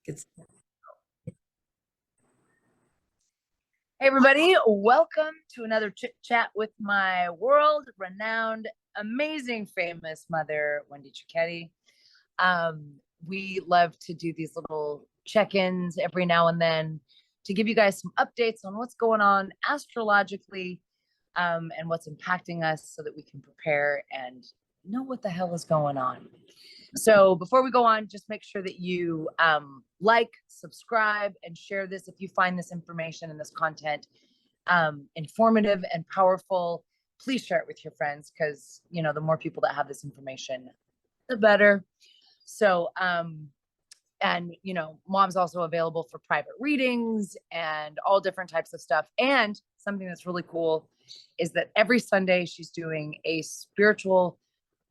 It's Hey everybody, welcome to another chit chat with my world-renowned, amazing, famous mother, Wendy Cicchetti. We love to do these little check-ins every now and then to give you guys some updates on what's going on astrologically, and what's impacting us so that we can prepare and know what the hell is going on. So before we go on, just make sure that you like, subscribe, and share this if you find this information and this content informative and powerful. Please share it with your friends because, you know, the more people that have this information, the better. So, and, you know, Mom's also available for private readings and all different types of stuff. And something that's really cool is that every Sunday she's doing a spiritual,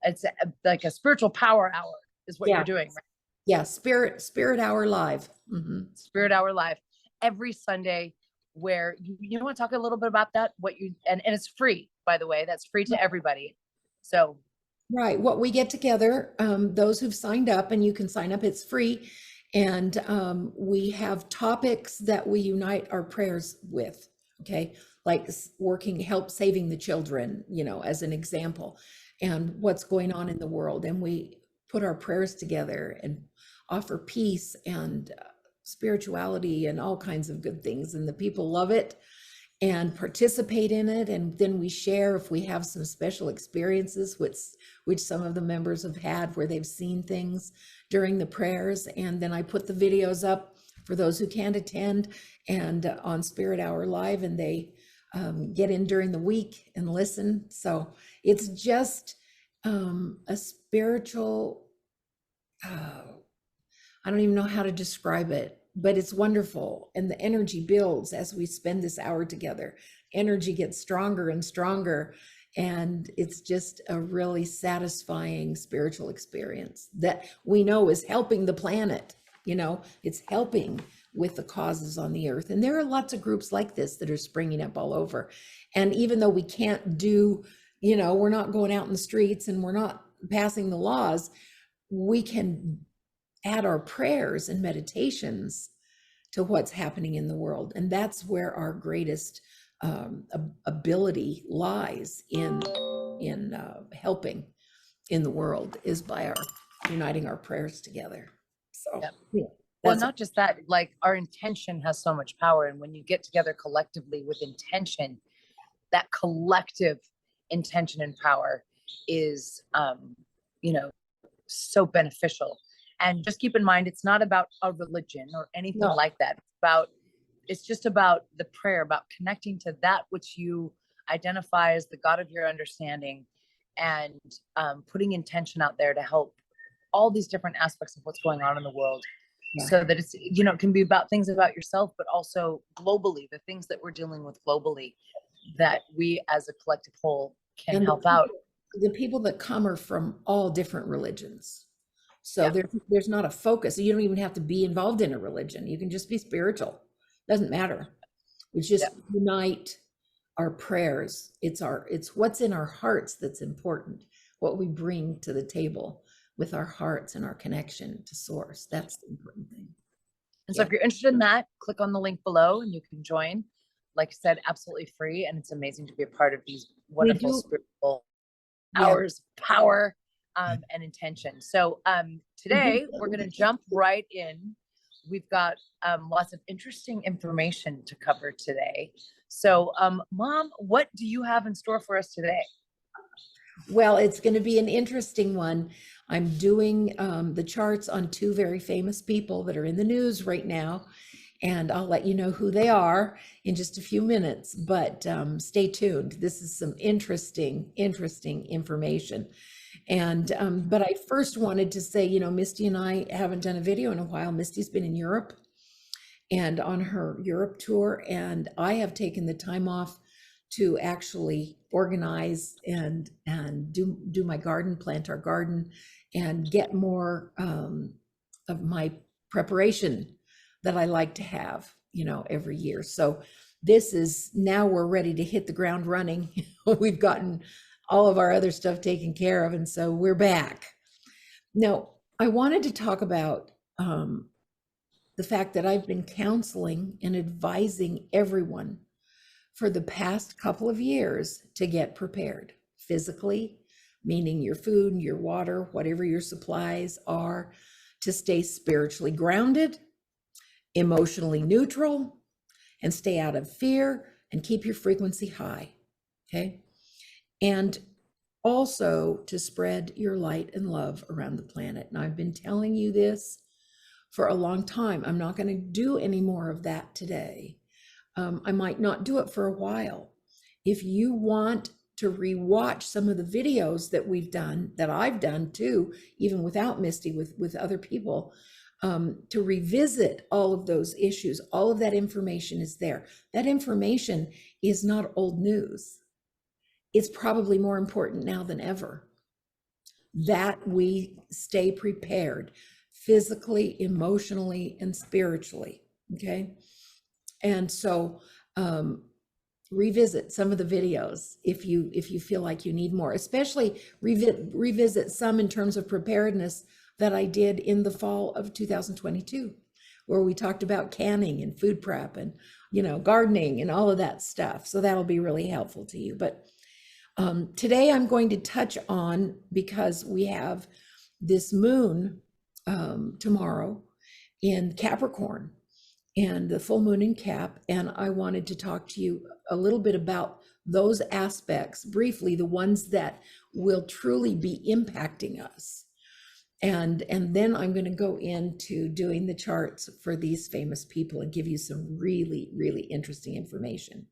it's like a spiritual power hour is what you're doing, right? Yeah, SpiritHour.Live. SpiritHour.Live every Sunday, where you want to talk a little bit about that, what you, and it's free, by the way, that's free to everybody. So right, what we get together, those who've signed up, and you can sign up, it's free, and we have topics that we unite our prayers with, okay, like help saving the children, you know, as an example, and what's going on in the world, and we put our prayers together and offer peace and spirituality and all kinds of good things, and the people love it and participate in it. And then we share if we have some special experiences, which some of the members have had, where they've seen things during the prayers. And then I put the videos up for those who can't attend and on SpiritHour.Live, and they get in during the week and listen. So it's just a spiritual, I don't even know how to describe it, but it's wonderful. And the energy builds as we spend this hour together. Energy gets stronger and stronger. And it's just a really satisfying spiritual experience that we know is helping the planet. You know, it's helping with the causes on the earth. And there are lots of groups like this that are springing up all over. And even though we can't do, you know, we're not going out in the streets and we're not passing the laws, we can add our prayers and meditations to what's happening in the world. And that's where our greatest ability lies in helping in the world, is by our uniting our prayers together. So yeah, well, not just that, like our intention has so much power. And when you get together collectively with intention, that collective intention and power is, you know, so beneficial. And just keep in mind, it's not about a religion or anything like that. It's just about the prayer, about connecting to that which you identify as the God of your understanding, and putting intention out there to help all these different aspects of what's going on in the world. So that it's, you know, it can be about things about yourself, but also globally, the things that we're dealing with globally, that we as a collective whole can help out. The people that come are from all different religions. So there's not a focus. You don't even have to be involved in a religion. You can just be spiritual. Doesn't matter. We just unite our prayers. It's what's in our hearts that's important. What we bring to the table with our hearts and our connection to source. That's the important thing. And so if you're interested in that, click on the link below and you can join. Like I said, absolutely free. And it's amazing to be a part of these wonderful spiritual hours of power and intention. So today we're going to jump right in. We've got lots of interesting information to cover today. So Mom, what do you have in store for us today? Well, it's going to be an interesting one. I'm doing the charts on two very famous people that are in the news right now, and I'll let you know who they are in just a few minutes, but stay tuned. This is some interesting information. And but I first wanted to say, you know, Misty and I haven't done a video in a while. Misty's been in Europe and on her Europe tour, and I have taken the time off to actually organize and do my garden, plant our garden, and get more of my preparation that I like to have, you know, every year. So this is, now we're ready to hit the ground running. We've gotten all of our other stuff taken care of, and so we're back. Now, I wanted to talk about the fact that I've been counseling and advising everyone for the past couple of years to get prepared physically, meaning your food, your water, whatever your supplies are, to stay spiritually grounded, emotionally neutral, and stay out of fear and keep your frequency high. Okay. And also to spread your light and love around the planet. And I've been telling you this for a long time. I'm not going to do any more of that today. I might not do it for a while. If you want to rewatch some of the videos that we've done, that I've done too, even without Misty, with other people, to revisit all of those issues, all of that information is there. That information is not old news. It's probably more important now than ever that we stay prepared physically, emotionally, and spiritually. Okay. And so revisit some of the videos if you feel like you need more, especially revisit some in terms of preparedness that I did in the fall of 2022, where we talked about canning and food prep and, gardening and all of that stuff. So that'll be really helpful to you. But today I'm going to touch on, because we have this moon tomorrow in Capricorn and the full moon in Cap. And I wanted to talk to you a little bit about those aspects briefly, the ones that will truly be impacting us. And then I'm going to go into doing the charts for these famous people and give you some really, really interesting information.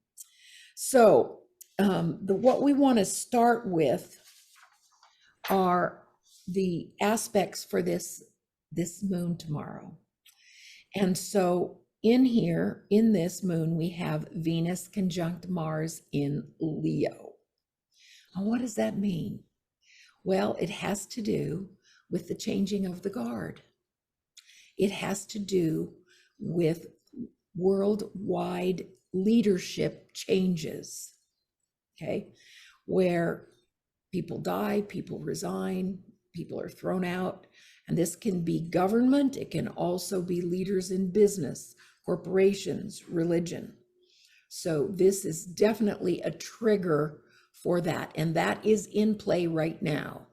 So what we want to start with are the aspects for this moon tomorrow. And so in here, in this moon, we have Venus conjunct Mars in Leo. And what does that mean? Well, it has to do with the changing of the guard. It has to do with worldwide leadership changes, okay, where people die, people resign, people are thrown out. And this can be government. It can also be leaders in business, corporations, religion. So this is definitely a trigger for that. And that is in play right now,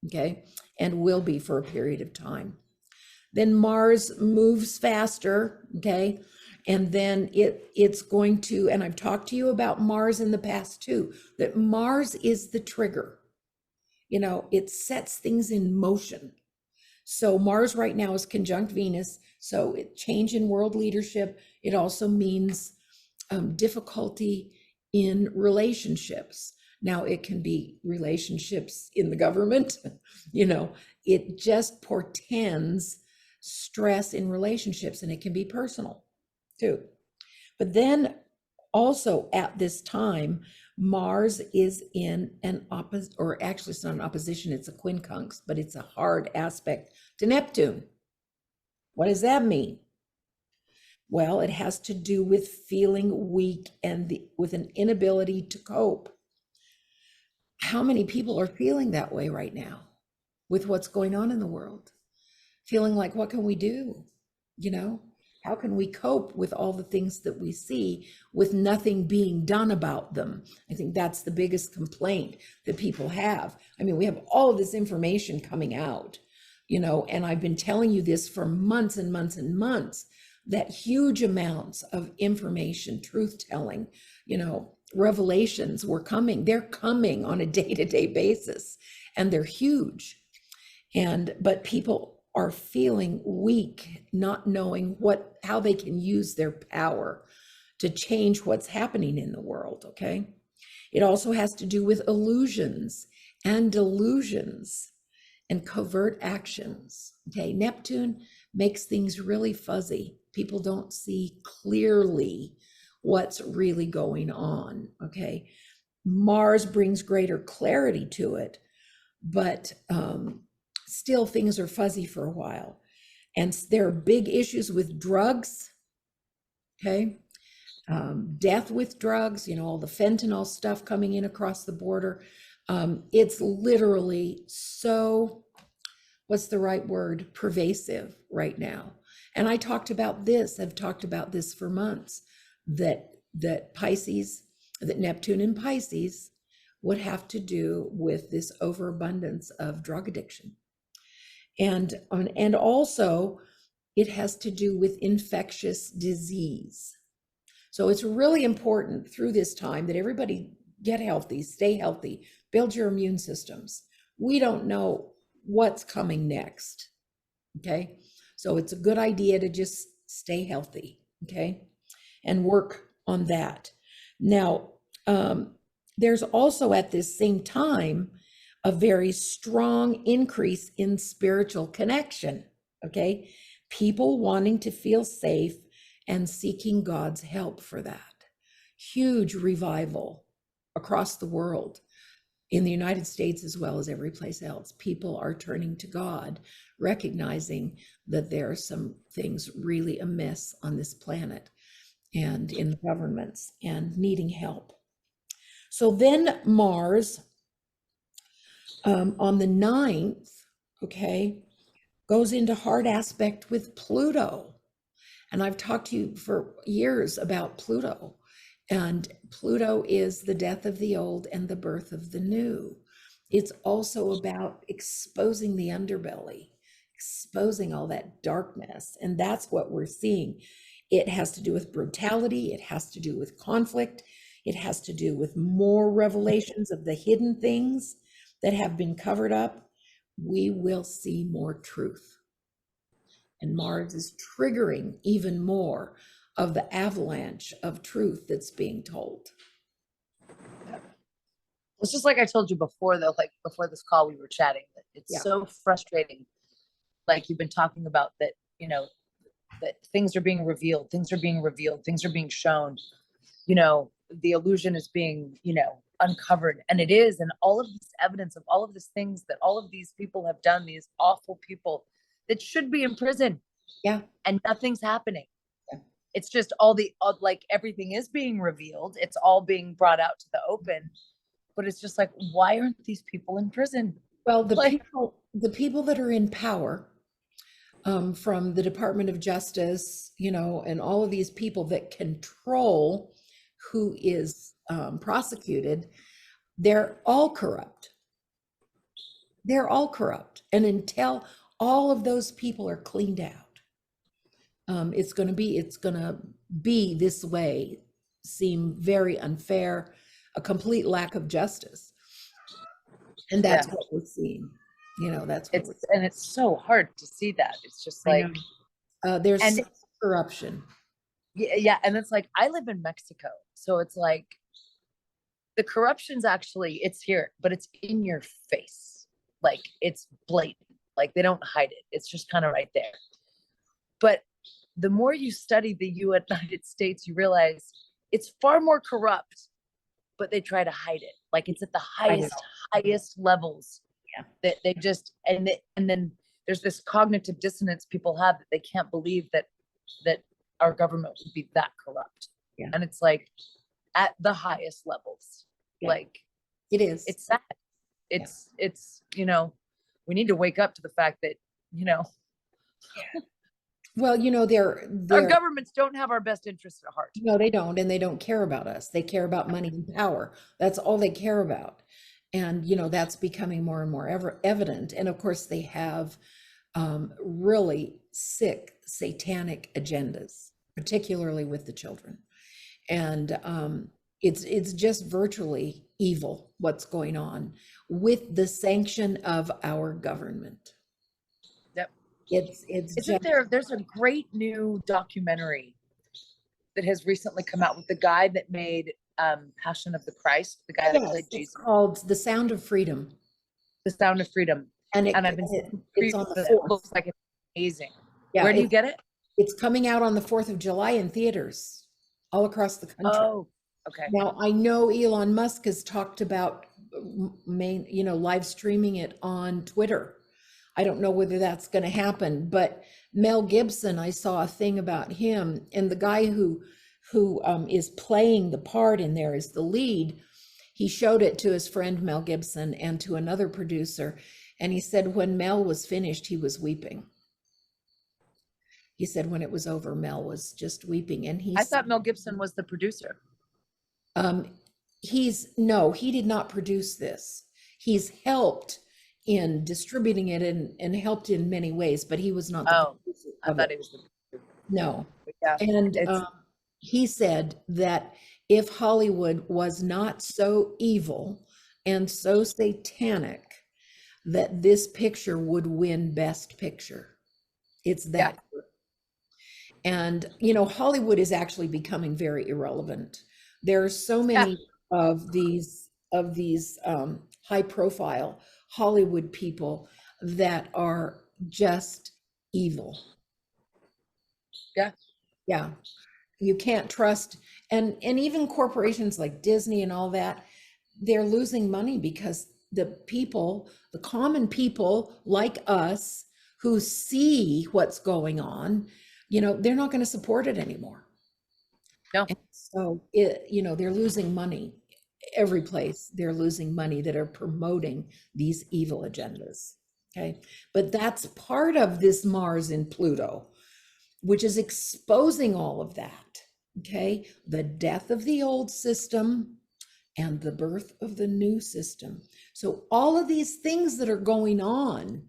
okay, and will be for a period of time. Then Mars moves faster, okay, and then it's going to, and I've talked to you about Mars in the past too, that Mars is the trigger. It sets things in motion. So Mars right now is conjunct Venus. So change in world leadership. It also means difficulty in relationships. Now it can be relationships in the government, it just portends stress in relationships, and it can be personal too. But then also at this time, Mars is in an opposite, or actually it's not an opposition, it's a quincunx, but it's a hard aspect to Neptune. What does that mean? Well, it has to do with feeling weak and with an inability to cope. How many people are feeling that way right now with what's going on in the world? Feeling like, what can we do? How can we cope with all the things that we see with nothing being done about them? I think that's the biggest complaint that people have. I mean, we have all of this information coming out, and I've been telling you this for months and months and months, that huge amounts of information, truth telling, revelations were coming. They're coming on a day-to-day basis, and they're huge. But people are feeling weak, not knowing how they can use their power to change what's happening in the world, okay? It also has to do with illusions and delusions and covert actions, okay? Neptune makes things really fuzzy. People don't see clearly what's really going on, okay? Mars brings greater clarity to it, but still things are fuzzy for a while. And there are big issues with drugs, okay? Death with drugs, all the fentanyl stuff coming in across the border. It's literally so, what's the right word, pervasive right now. And I talked about this, I've talked about this for months, that Pisces, that Neptune in Pisces would have to do with this overabundance of drug addiction. And also it has to do with infectious disease. So it's really important through this time that everybody get healthy, stay healthy, build your immune systems. We don't know what's coming next. Okay. So it's a good idea to just stay healthy. Okay. And work on that. Now, there's also at this same time a very strong increase in spiritual connection. Okay. People wanting to feel safe and seeking God's help for that. Huge revival across the world, in the United States as well as every place else. People are turning to God, recognizing that there are some things really amiss on this planet and in the governments and needing help. So then Mars on the 9th, okay, goes into hard aspect with Pluto. And I've talked to you for years about Pluto. And Pluto is the death of the old and the birth of the new. It's also about exposing the underbelly, exposing all that darkness. And that's what we're seeing. It has to do with brutality. It has to do with conflict. It has to do with more revelations of the hidden things that have been covered up. We will see more truth. And Mars is triggering even more of the avalanche of truth that's being told. It's just like I told you before, though, like before this call, we were chatting, that it's so frustrating. Like you've been talking about that, you know, that things are being revealed, things are being shown, you know, the illusion is being, you know, uncovered. And it is. And all of this evidence of all of these things that all of these people have done, these awful people that should be in prison. Yeah. And nothing's happening. Yeah. It's just all like everything is being revealed. It's all being brought out to the open. But it's just like, why aren't these people in prison? Well, the people that are in power, from the Department of Justice, you know, and all of these people that control who is prosecuted, they're all corrupt. They're all corrupt. And until all of those people are cleaned out, it's going to be this way, seem very unfair, a complete lack of justice. And that's what we're seeing. You know, that's what and it's so hard to see that. It's just like there's corruption. Yeah, and it's like I live in Mexico, so it's like the corruption's actually, it's here, but it's in your face. Like it's blatant. Like they don't hide it. It's just kind of right there. But the more you study the United States, you realize it's far more corrupt, but they try to hide it. Like it's at the highest levels. Yeah. That they just, and then there's this cognitive dissonance people have that they can't believe that our government would be that corrupt. Yeah. And it's like at the highest levels. Yeah. Like it is. It's sad. It's, you know, we need to wake up to the fact that, you know, well, you know, our governments don't have our best interests at heart. No, they don't. And they don't care about us. They care about money and power. That's all they care about. And, you know, that's becoming more and more evident. And of course, they have really sick satanic agendas, particularly with the children. And it's just virtually evil what's going on with the sanction of our government. Yep. There's a great new documentary that has recently come out with the guy that made Passion of the Christ, the guy that played Jesus. It's called The Sound of Freedom. The Sound of Freedom. And I've been it's on the 4th. It looks like it's amazing. Yeah, where do you get it? It's coming out on the 4th of July in theaters all across the country. Oh, okay. Now I know Elon Musk has talked about live streaming it on Twitter. I don't know whether that's going to happen, but Mel Gibson, I saw a thing about him, and the guy who is playing the part in there is the lead. He showed it to his friend Mel Gibson and to another producer, and he said when Mel was finished, he was weeping. He said when it was over, Mel was just weeping. And I thought Mel Gibson was the producer. No, he did not produce this. He's helped in distributing it and helped in many ways, but he was not the producer I of thought it. he was the producer. No. Yeah, And he said that if Hollywood was not so evil and so satanic, that this picture would win Best Picture. It's that good. And, you know, Hollywood is actually becoming very irrelevant. There are so many of these high profile Hollywood people that are just evil. Yeah. Yeah. You can't trust, and even corporations like Disney and all that, they're losing money because the people, the common people like us who see what's going on, you know, they're not going to support it anymore. No. And so it, you know, they're losing money every place. They're losing money that are promoting these evil agendas. Okay. But that's part of this Mars in Pluto, which is exposing all of that. Okay. The death of the old system and the birth of the new system. So all of these things that are going on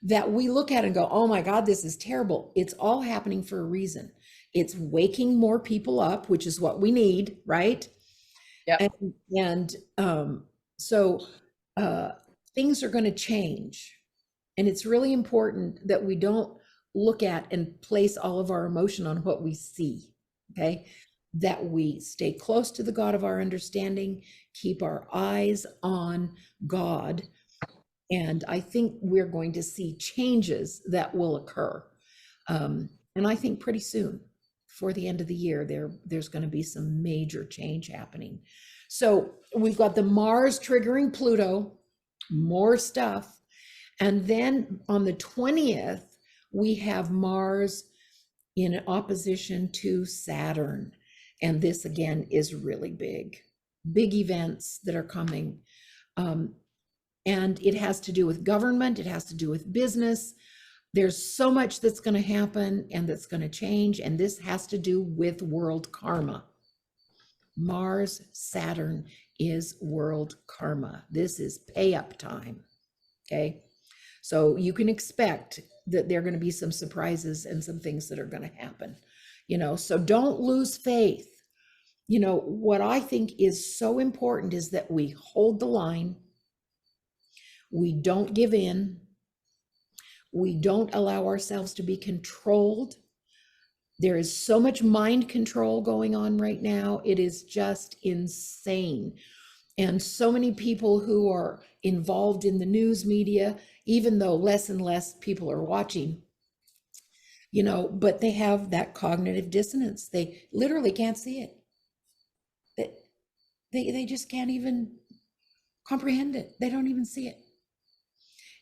that we look at and go, oh my God, this is terrible. It's all happening for a reason. It's waking more people up, which is what we need, right? Yeah. So things are going to change. And it's really important that we don't look at and place all of our emotion on what we see, okay? That we stay close to the God of our understanding, keep our eyes on God. And I think we're going to see changes that will occur. And I think pretty soon, before the end of the year, there's going to be some major change happening. So we've got the Mars triggering Pluto, more stuff. And then on the 20th, we have Mars in opposition to Saturn. And this again is really big events that are coming. And it has to do with government. It has to do with business. There's so much that's going to happen and that's going to change. And this has to do with world karma. Mars, Saturn is world karma. This is pay up time. Okay. So you can expect that there are going to be some surprises and some things that are going to happen, you know, so don't lose faith. You know, what I think is so important is that we hold the line. We don't give in. We don't allow ourselves to be controlled. There is so much mind control going on right now. It is just insane. And so many people who are involved in the news media, even though less and less people are watching, you know, but they have that cognitive dissonance. They literally can't see it. They just can't even comprehend it. They don't even see it.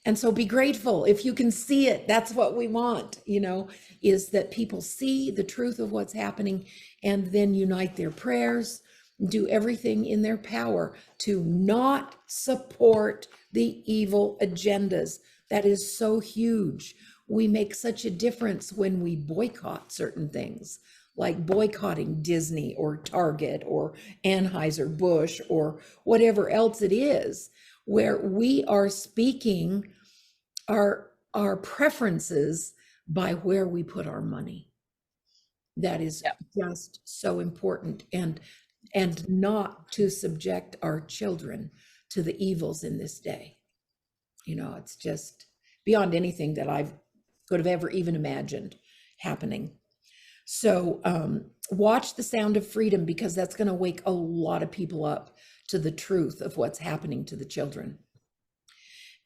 And so be grateful if you can see it. That's what we want, you know, is that people see the truth of what's happening and then unite their prayers, do everything in their power to not support the evil agendas. That is so huge. We make such a difference when we boycott certain things, like boycotting Disney or Target or Anheuser-Busch or whatever else it is, where we are speaking our preferences by where we put our money. That is just so important, and not to subject our children to the evils in this day. You know, it's just beyond anything that I could have ever even imagined happening. So watch The Sound of Freedom, because that's going to wake a lot of people up to the truth of what's happening to the children.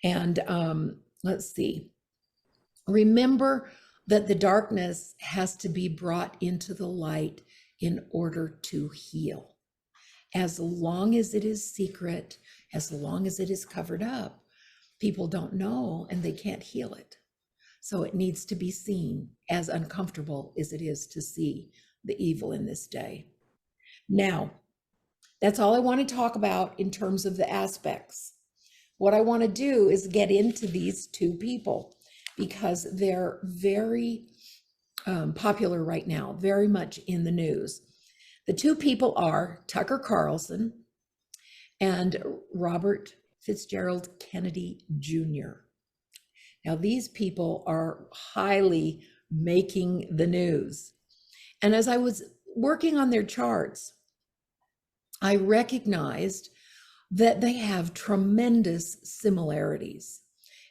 And let's see. Remember that the darkness has to be brought into the light in order to heal. As long as it is secret, as long as it is covered up, people don't know and they can't heal it. So it needs to be seen, as uncomfortable as it is to see the evil in this day. Now, that's all I want to talk about in terms of the aspects. What I want to do is get into these two people, because they're very popular right now, very much in the news. The two people are Tucker Carlson and Robert Fitzgerald Kennedy Jr. Now, these people are highly making the news. And as I was working on their charts, I recognized that they have tremendous similarities.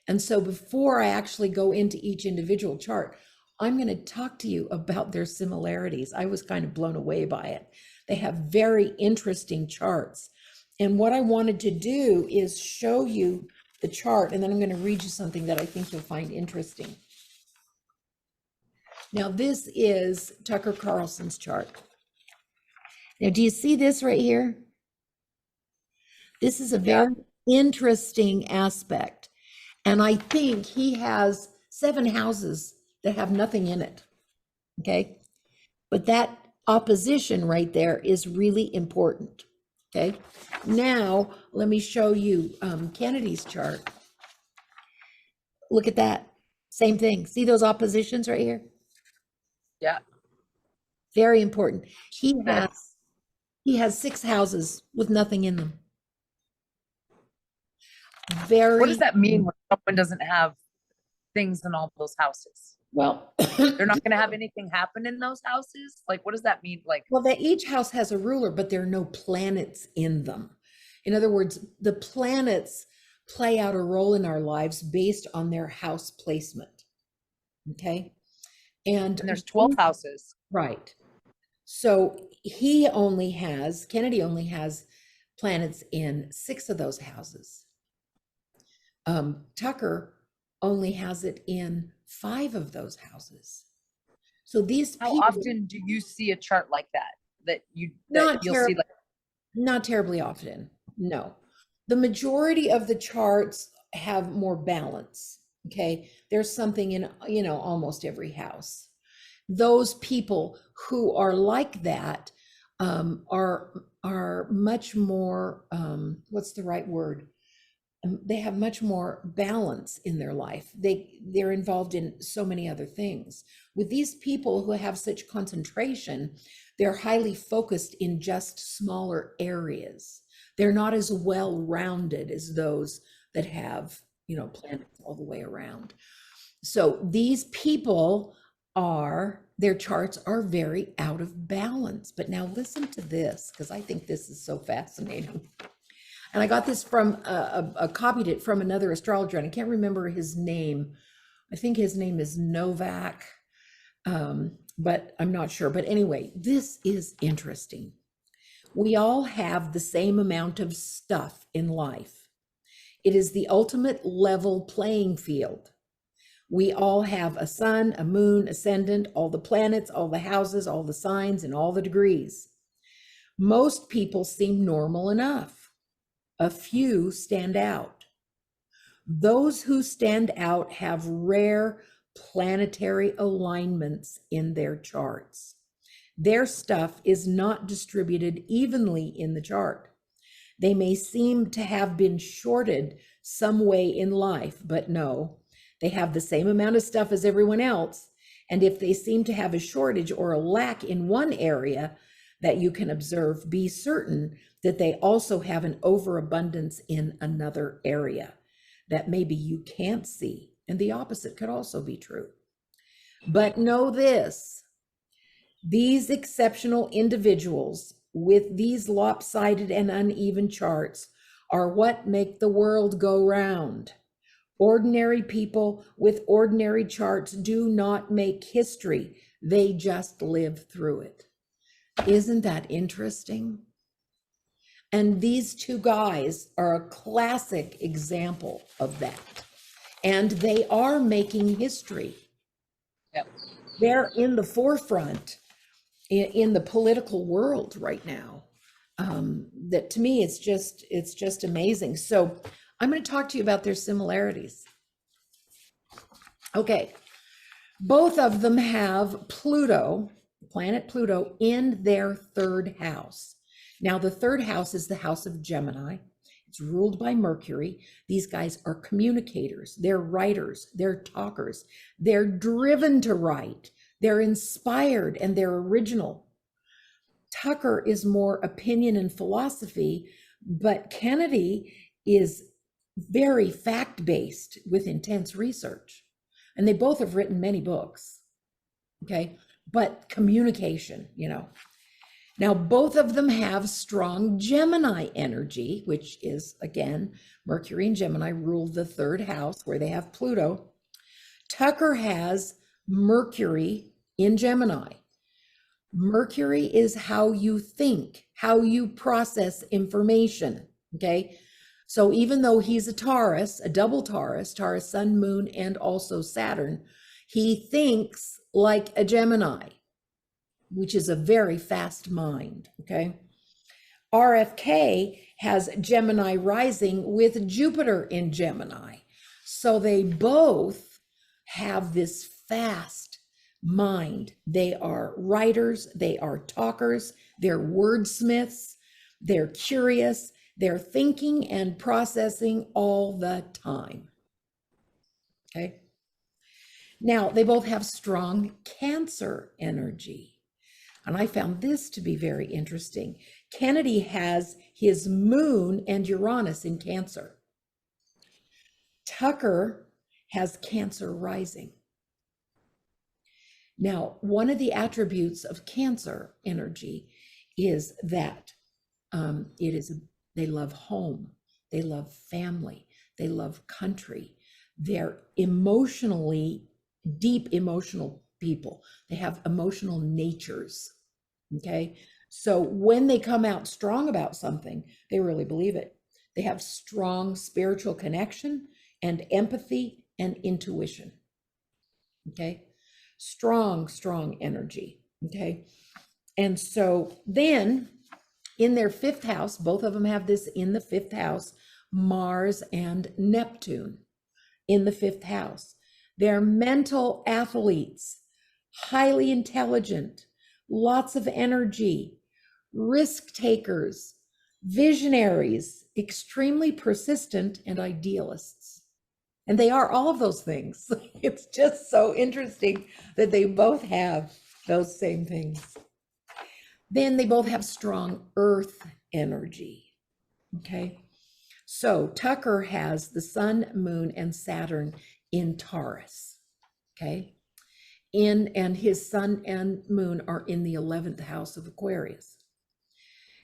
And so before I actually go into each individual chart, I'm going to talk to you about their similarities. I was kind of blown away by it. They have very interesting charts. And what I wanted to do is show you the chart, and then I'm going to read you something that I think you'll find interesting. Now, this is Tucker Carlson's chart. Now, do you see this right here? This is a very interesting aspect. And I think he has 7 houses that have nothing in it. Okay. But that opposition right there is really important. Okay. Now, let me show you Kennedy's chart. Look at that. Same thing. See those oppositions right here? Yeah. Very important. He has 6 houses with nothing in them. What does that mean when someone doesn't have things in all those houses? Well, they're not going to have anything happen in those houses? Like, what does that mean? Like, well, each house has a ruler, but there are no planets in them. In other words, the planets play out a role in our lives based on their house placement. Okay. And there's 12 houses. Right. So Kennedy only has planets in 6 of those houses. Tucker only has it in 5 of those houses. So these How people, often do you see a chart like that you'll see? Like, not terribly often. No, the majority of the charts have more balance. Okay, there's something in almost every house. Those people who are like that are much more what's the right word? They have much more balance in their life. They're involved in so many other things. With these people who have such concentration, they're highly focused in just smaller areas. They're not as well-rounded as those that have, planets all the way around. So these people their charts are very out of balance. But now listen to this, because I think this is so fascinating. And I got this from, copied it from another astrologer, and I can't remember his name. I think his name is Novak, but I'm not sure. But anyway, this is interesting. We all have the same amount of stuff in life. It is the ultimate level playing field. We all have a sun, a moon, ascendant, all the planets, all the houses, all the signs, and all the degrees. Most people seem normal enough. A few stand out. Those who stand out have rare planetary alignments in their charts. Their stuff is not distributed evenly in the chart. They may seem to have been shorted some way in life, but no, they have the same amount of stuff as everyone else. And if they seem to have a shortage or a lack in one area that you can observe, be certain that they also have an overabundance in another area that maybe you can't see. And the opposite could also be true. But know this, these exceptional individuals with these lopsided and uneven charts are what make the world go round. Ordinary people with ordinary charts do not make history. They just live through it. Isn't that interesting? And these 2 guys are a classic example of that. And they are making history. Yep. They're in the forefront in the political world right now. That to me, it's just amazing. So I'm going to talk to you about their similarities. Okay. Both of them have Pluto, planet Pluto, in their 3rd house. Now, the 3rd house is the house of Gemini. It's ruled by Mercury. These guys are communicators. They're writers. They're talkers. They're driven to write. They're inspired and they're original. Tucker is more opinion and philosophy, but Kennedy is very fact-based with intense research. And they both have written many books. Okay. But communication, you know. Now, both of them have strong Gemini energy, which is, again, Mercury and Gemini rule the third house where they have Pluto. Tucker has Mercury in Gemini. Mercury is how you think, how you process information. Okay. So even though he's a Taurus, a double Taurus, Taurus, Sun, Moon, and also Saturn, he thinks like a Gemini, which is a very fast mind. Okay. RFK has Gemini rising with Jupiter in Gemini. So they both have this fast mind. They are writers, they are talkers, they're wordsmiths, they're curious, they're thinking and processing all the time. Okay. Now, they both have strong Cancer energy. And I found this to be very interesting. Kennedy has his moon and Uranus in Cancer. Tucker has Cancer rising. Now, one of the attributes of Cancer energy is that they love home, they love family, they love country. They're emotionally, deep emotional people. They have emotional natures. Okay. So when they come out strong about something, they really believe it. They have strong spiritual connection and empathy and intuition. Okay. Strong, strong energy. Okay. And so then in their fifth house, both of them have this in the fifth house, Mars and Neptune in the fifth house. They're mental athletes, highly intelligent, lots of energy, risk takers, visionaries, extremely persistent, and idealists. And they are all of those things. It's just so interesting that they both have those same things. Then they both have strong earth energy. Okay. So Tucker has the Sun, Moon, and Saturn in Taurus. Okay. And his Sun and Moon are in the 11th house of Aquarius.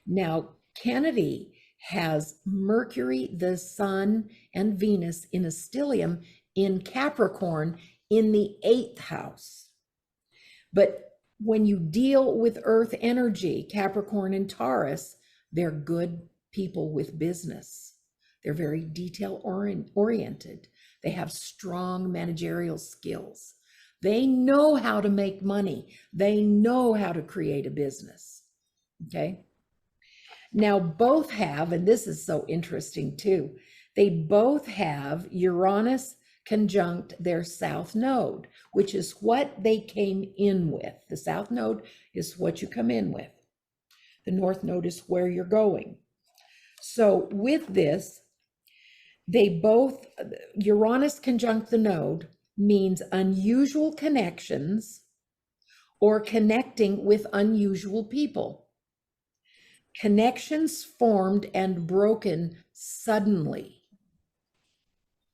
Now, Kennedy has Mercury, the Sun, and Venus in a stellium in Capricorn in the 8th house. But when you deal with earth energy, Capricorn and Taurus, they're good people with business. They're very detail oriented. They have strong managerial skills. They know how to make money. They know how to create a business. Okay. Now both have, and this is so interesting too, they both have Uranus conjunct their south node, which is what they came in with. The south node is what you come in with. The north node is where you're going. So with this, they both, Uranus conjunct the node means unusual connections or connecting with unusual people. Connections formed and broken suddenly.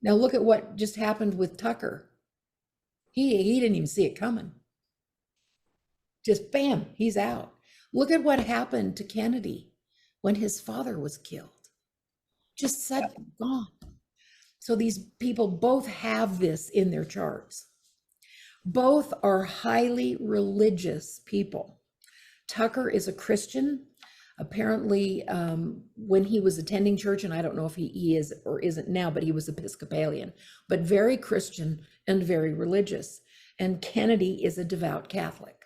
Now look at what just happened with Tucker. He didn't even see it coming. Just bam, he's out. Look at what happened to Kennedy when his father was killed. Just suddenly gone. So these people both have this in their charts. Both are highly religious people. Tucker is a Christian. Apparently, when he was attending church, and I don't know if he is or isn't now, but he was Episcopalian, but very Christian and very religious. And Kennedy is a devout Catholic.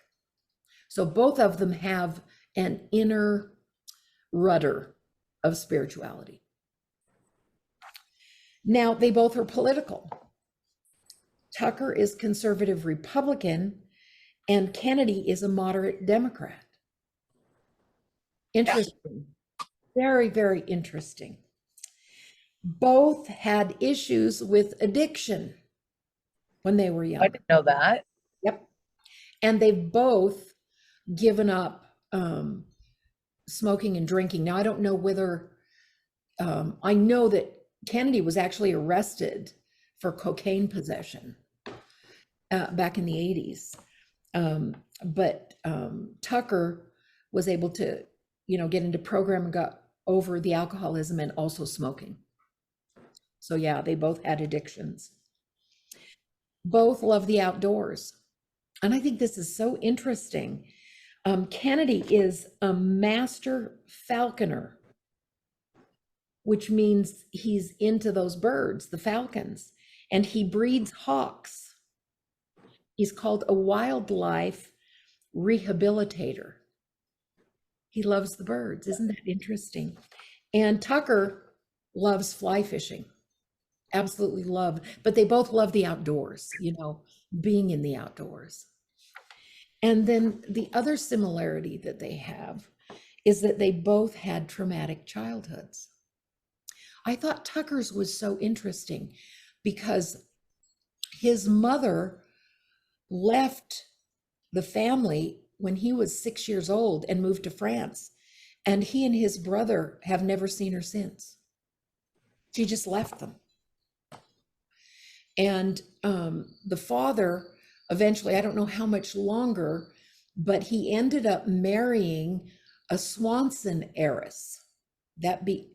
So both of them have an inner rudder of spirituality. Now, they both are political. Tucker is conservative Republican, and Kennedy is a moderate Democrat. Interesting. Very, very interesting. Both had issues with addiction when they were young. I didn't know that. Yep. And they've both given up smoking and drinking. Now, I don't know whether, I know that Kennedy was actually arrested for cocaine possession back in the 80s. But Tucker was able to, get into program and got over the alcoholism and also smoking. So yeah, they both had addictions. Both love the outdoors. And I think this is so interesting. Kennedy is a master falconer, which means he's into those birds, the falcons, and he breeds hawks. He's called a wildlife rehabilitator. He loves the birds. Isn't that interesting? And Tucker loves fly fishing. Absolutely love, but they both love the outdoors, being in the outdoors. And then the other similarity that they have is that they both had traumatic childhoods. I thought Tucker's was so interesting because his mother left the family when he was 6 years old and moved to France. And he and his brother have never seen her since. She just left them. And the father eventually, I don't know how much longer, but he ended up marrying a Swanson heiress.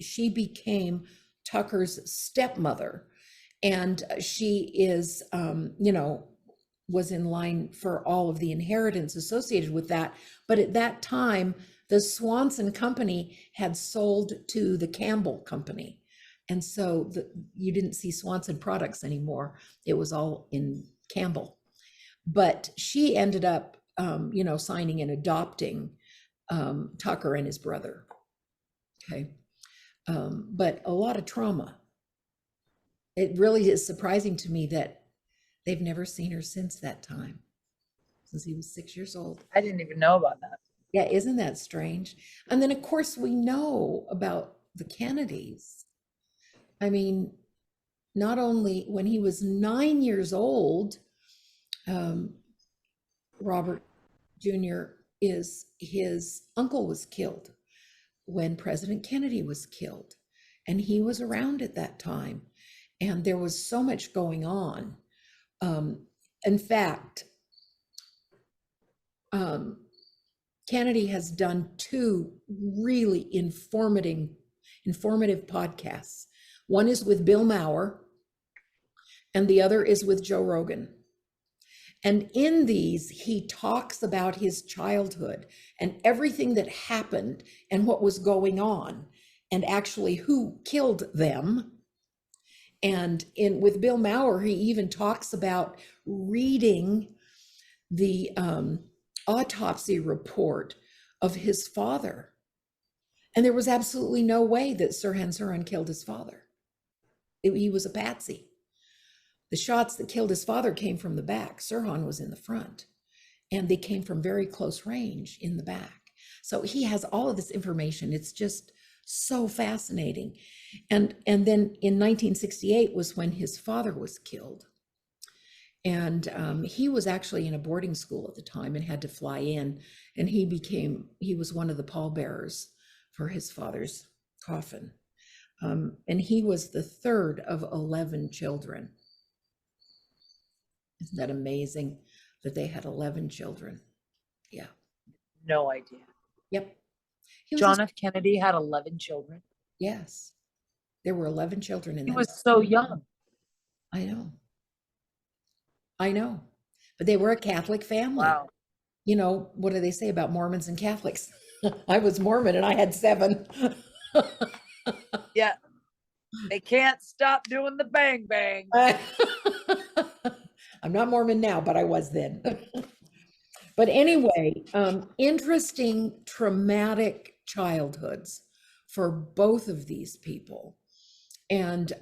She became Tucker's stepmother. And she is, was in line for all of the inheritance associated with that. But at that time, the Swanson company had sold to the Campbell company. And so you didn't see Swanson products anymore. It was all in Campbell. But she ended up, signing and adopting Tucker and his brother. Okay. But a lot of trauma. It really is surprising to me that they've never seen her since that time, since he was 6 years old. I didn't even know about that. Yeah, isn't that strange? And then, of course, we know about the Kennedys. I mean, not only when he was 9 years old, Robert Jr., his uncle was killed when President Kennedy was killed. And he was around at that time. And there was so much going on. In fact, Kennedy has done 2 really informative podcasts. One is with Bill Maher, and the other is with Joe Rogan. And in these, he talks about his childhood and everything that happened and what was going on, and actually who killed them. And with Bill Maher, he even talks about reading the autopsy report of his father. And there was absolutely no way that Sirhan Sirhan killed his father. He was a patsy. The shots that killed his father came from the back. Sirhan was in the front. And they came from very close range in the back. So he has all of this information. It's just so fascinating. And then in 1968 was when his father was killed. And he was actually in a boarding school at the time and had to fly in. And he was one of the pallbearers for his father's coffin. And he was the third of 11 children. Isn't that amazing that they had 11 children? Yeah. No idea. Yep. John F. Kennedy had 11 children. Yes. There were 11 children in that. He was so young. I know. But they were a Catholic family. Wow. What do they say about Mormons and Catholics? I was Mormon and I had 7. Yeah. They can't stop doing the bang bang. I'm not Mormon now, but I was then. But anyway, interesting traumatic childhoods for both of these people. And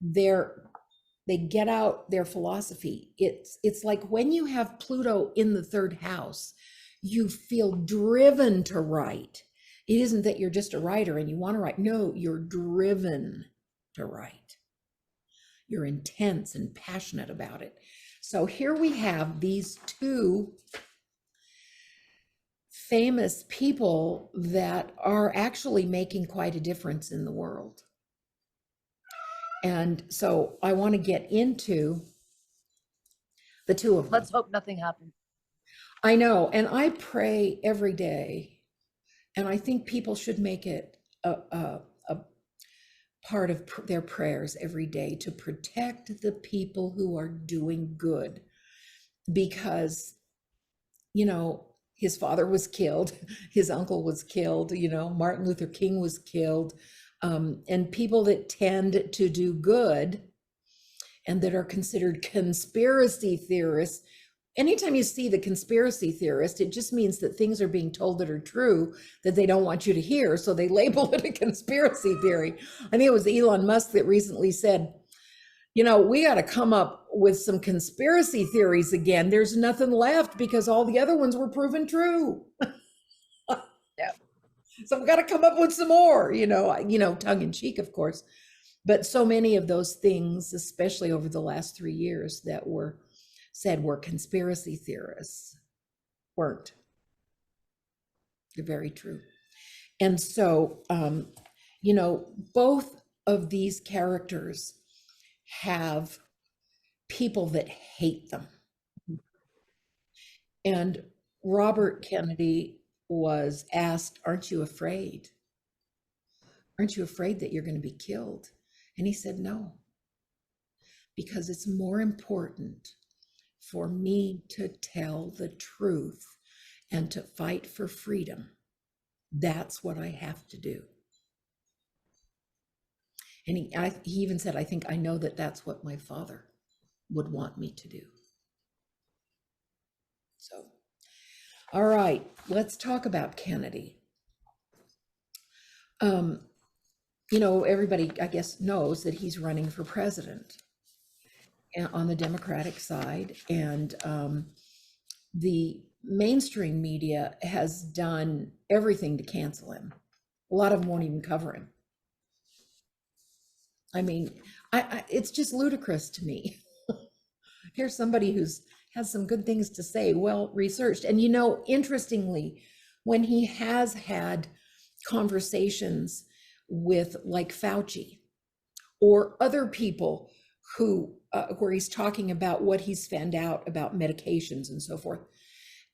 they get out their philosophy. It's like when you have Pluto in the 3rd house, you feel driven to write. It isn't that you're just a writer and you want to write. No, you're driven to write. You're intense and passionate about it. So here we have these two famous people that are actually making quite a difference in the world. And so I want to get into the two of them. Let's hope nothing happens. I know, and I pray every day, and I think people should make it a part of their prayers every day to protect the people who are doing good, because, you know, his father was killed, his uncle was killed, you know, Martin Luther King was killed, and people that tend to do good and that are considered conspiracy theorists. Anytime you see the conspiracy theorist, it just means that things are being told that are true that they don't want you to hear. So they label it a conspiracy theory. I think it was Elon Musk that recently said, you know, we got to come up with some conspiracy theories again. There's nothing left because all the other ones were proven true. Yeah. So we've got to come up with some more, you know, tongue in cheek, of course. But so many of those things, especially over the last 3 years, that were said were conspiracy theorists, weren't. They're very true. And so, you know, both of these characters have people that hate them. And Robert Kennedy was asked, aren't you afraid? Aren't you afraid that you're going to be killed? And he said, no, because it's more important for me to tell the truth and to fight for freedom. That's what I have to do. And he even said, I think I know that that's what my father would want me to do. So, all right, let's talk about Kennedy. You know, everybody, I guess, knows that he's running for president on the Democratic side, and the mainstream media has done everything to cancel him. A lot of them won't even cover him. I mean, it's just ludicrous to me. Here's somebody who's has some good things to say, well researched. And you know, interestingly, when he has had conversations with like Fauci or other people who where he's talking about what he's found out about medications and so forth,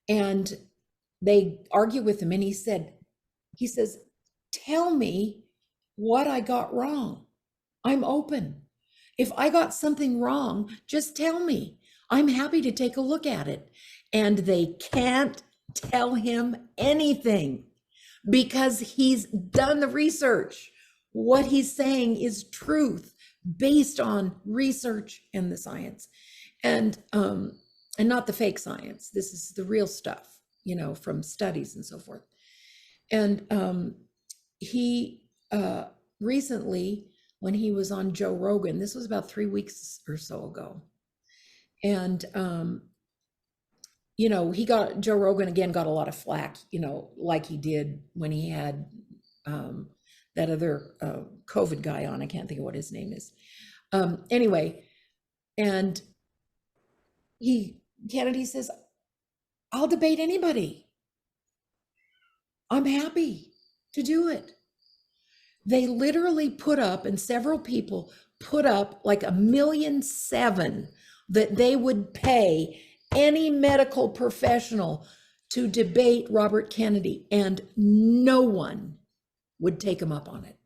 and they argue with him, and he says, tell me what I got wrong. I'm open. If I got something wrong, just tell me. I'm happy to take a look at it. And they can't tell him anything because he's done the research. What he's saying is truth based on research and the science, and not the fake science. This is the real stuff, you know, from studies and so forth. And he recently, when he was on Joe Rogan, this was about 3 weeks or so ago, and you know, Joe Rogan again got a lot of flack, you know, like he did when he had that other COVID guy on. I can't think of what his name is. Anyway, and Kennedy says, I'll debate anybody. I'm happy to do it. They literally put up, and several people put up like $1.7 million that they would pay any medical professional to debate Robert Kennedy, and no one would take him up on it.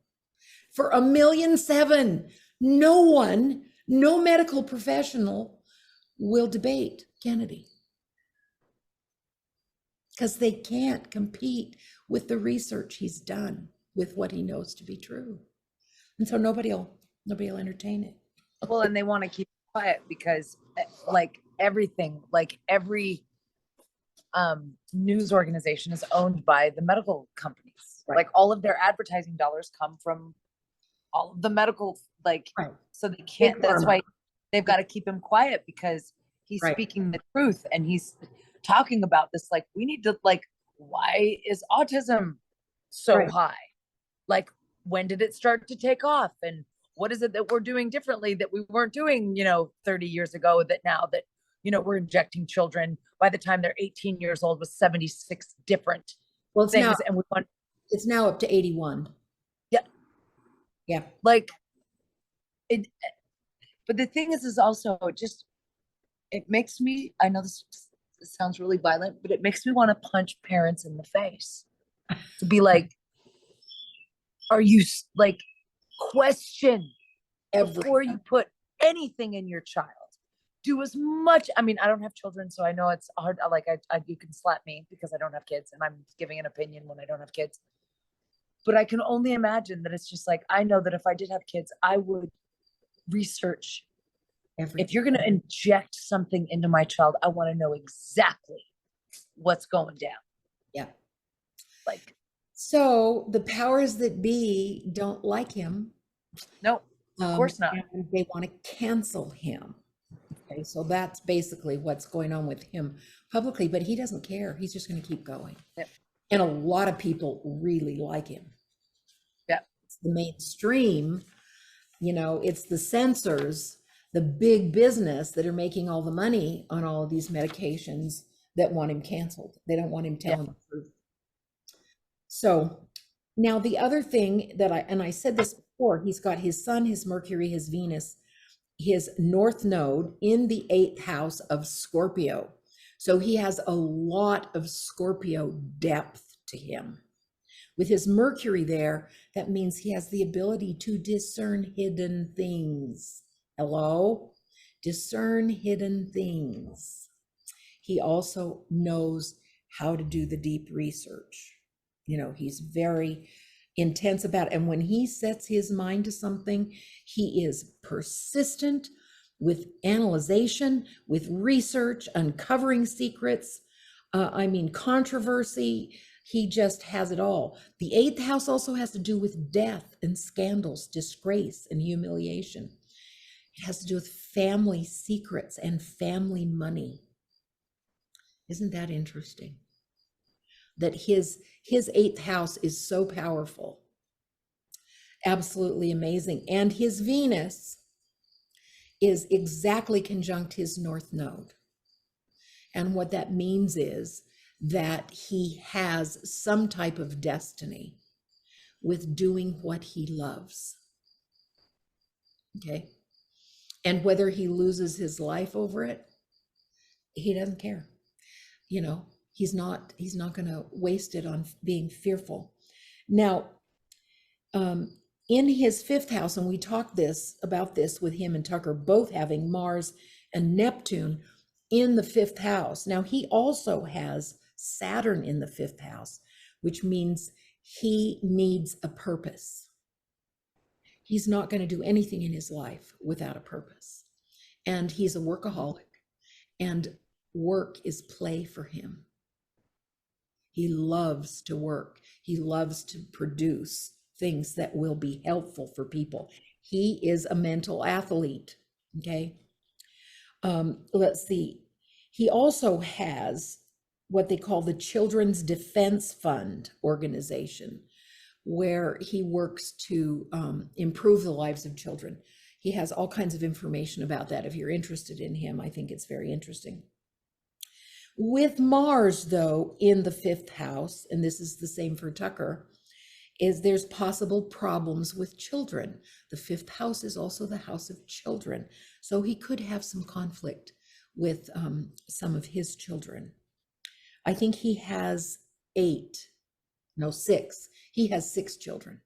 For $1.7 million, no one, no medical professional will debate Kennedy because they can't compete with the research he's done with what he knows to be true. And so nobody will entertain it. Well, and they want to keep quiet because like everything, like every news organization is owned by the medical companies. Right. Like all of their advertising dollars come from all of the medical, like, right. So they can't, that's why they've got to keep him quiet, because he's right. Speaking the truth, and he's talking about this, like, we need to, like, why is autism so right. high? Like, when did it start to take off? And what is it that we're doing differently that we weren't doing, you know, 30 years ago, that now that, we're injecting children by the time they're 18 years old with 76 different things. And it's now up to 81. Yeah. Yeah. Like it, but the thing is also it makes me, I know this sounds really violent, but it makes me want to punch parents in the face to be like, are you like, question before you put anything in your child. Do as much. I mean, I don't have children, so I know it's hard. Like you can slap me because I don't have kids, and I'm giving an opinion when I don't have kids. But I can only imagine that it's just like, I know that if I did have kids, I would research. If you're going to inject something into my child, I want to know exactly what's going down. Yeah. Like, so the powers that be don't like him. No, of course not. And they want to cancel him. Okay, so that's basically what's going on with him publicly, but he doesn't care. He's just going to keep going. Yep. And a lot of people really like him. Yeah. It's the mainstream, it's the censors, the big business that are making all the money on all of these medications that want him canceled. They don't want him telling the truth. So now the other thing that I said this before, he's got his sun, his Mercury, his Venus, his North Node in the 8th house of Scorpio. So he has a lot of Scorpio depth to him. With his Mercury there, that means he has the ability to discern hidden things. Hello? Discern hidden things. He also knows how to do the deep research. He's very intense about it. And when he sets his mind to something, he is persistent with analyzation, with research, uncovering secrets. Controversy. He just has it all. The 8th house also has to do with death and scandals, disgrace and humiliation. It has to do with family secrets and family money. Isn't that interesting? That his 8th house is so powerful. Absolutely amazing. And his Venus is exactly conjunct his North Node. And what that means is that he has some type of destiny with doing what he loves. Okay. And whether he loses his life over it, he doesn't care. He's not going to waste it on being fearful. Now, in his 5th house, and we talked about this with him and Tucker, both having Mars and Neptune in the 5th house. Now, he also has Saturn in the 5th house, which means he needs a purpose. He's not going to do anything in his life without a purpose. And he's a workaholic, and work is play for him. He loves to work. He loves to produce things that will be helpful for people. He is a mental athlete. Okay. Let's see. He also has what they call the Children's Defense Fund organization, where he works to improve the lives of children. He has all kinds of information about that. If you're interested in him, I think it's very interesting. With Mars, though, in the 5th house, and this is the same for Tucker, is there's possible problems with children. The 5th house is also the house of children. So he could have some conflict with some of his children. I think he has 6. He has 6 children.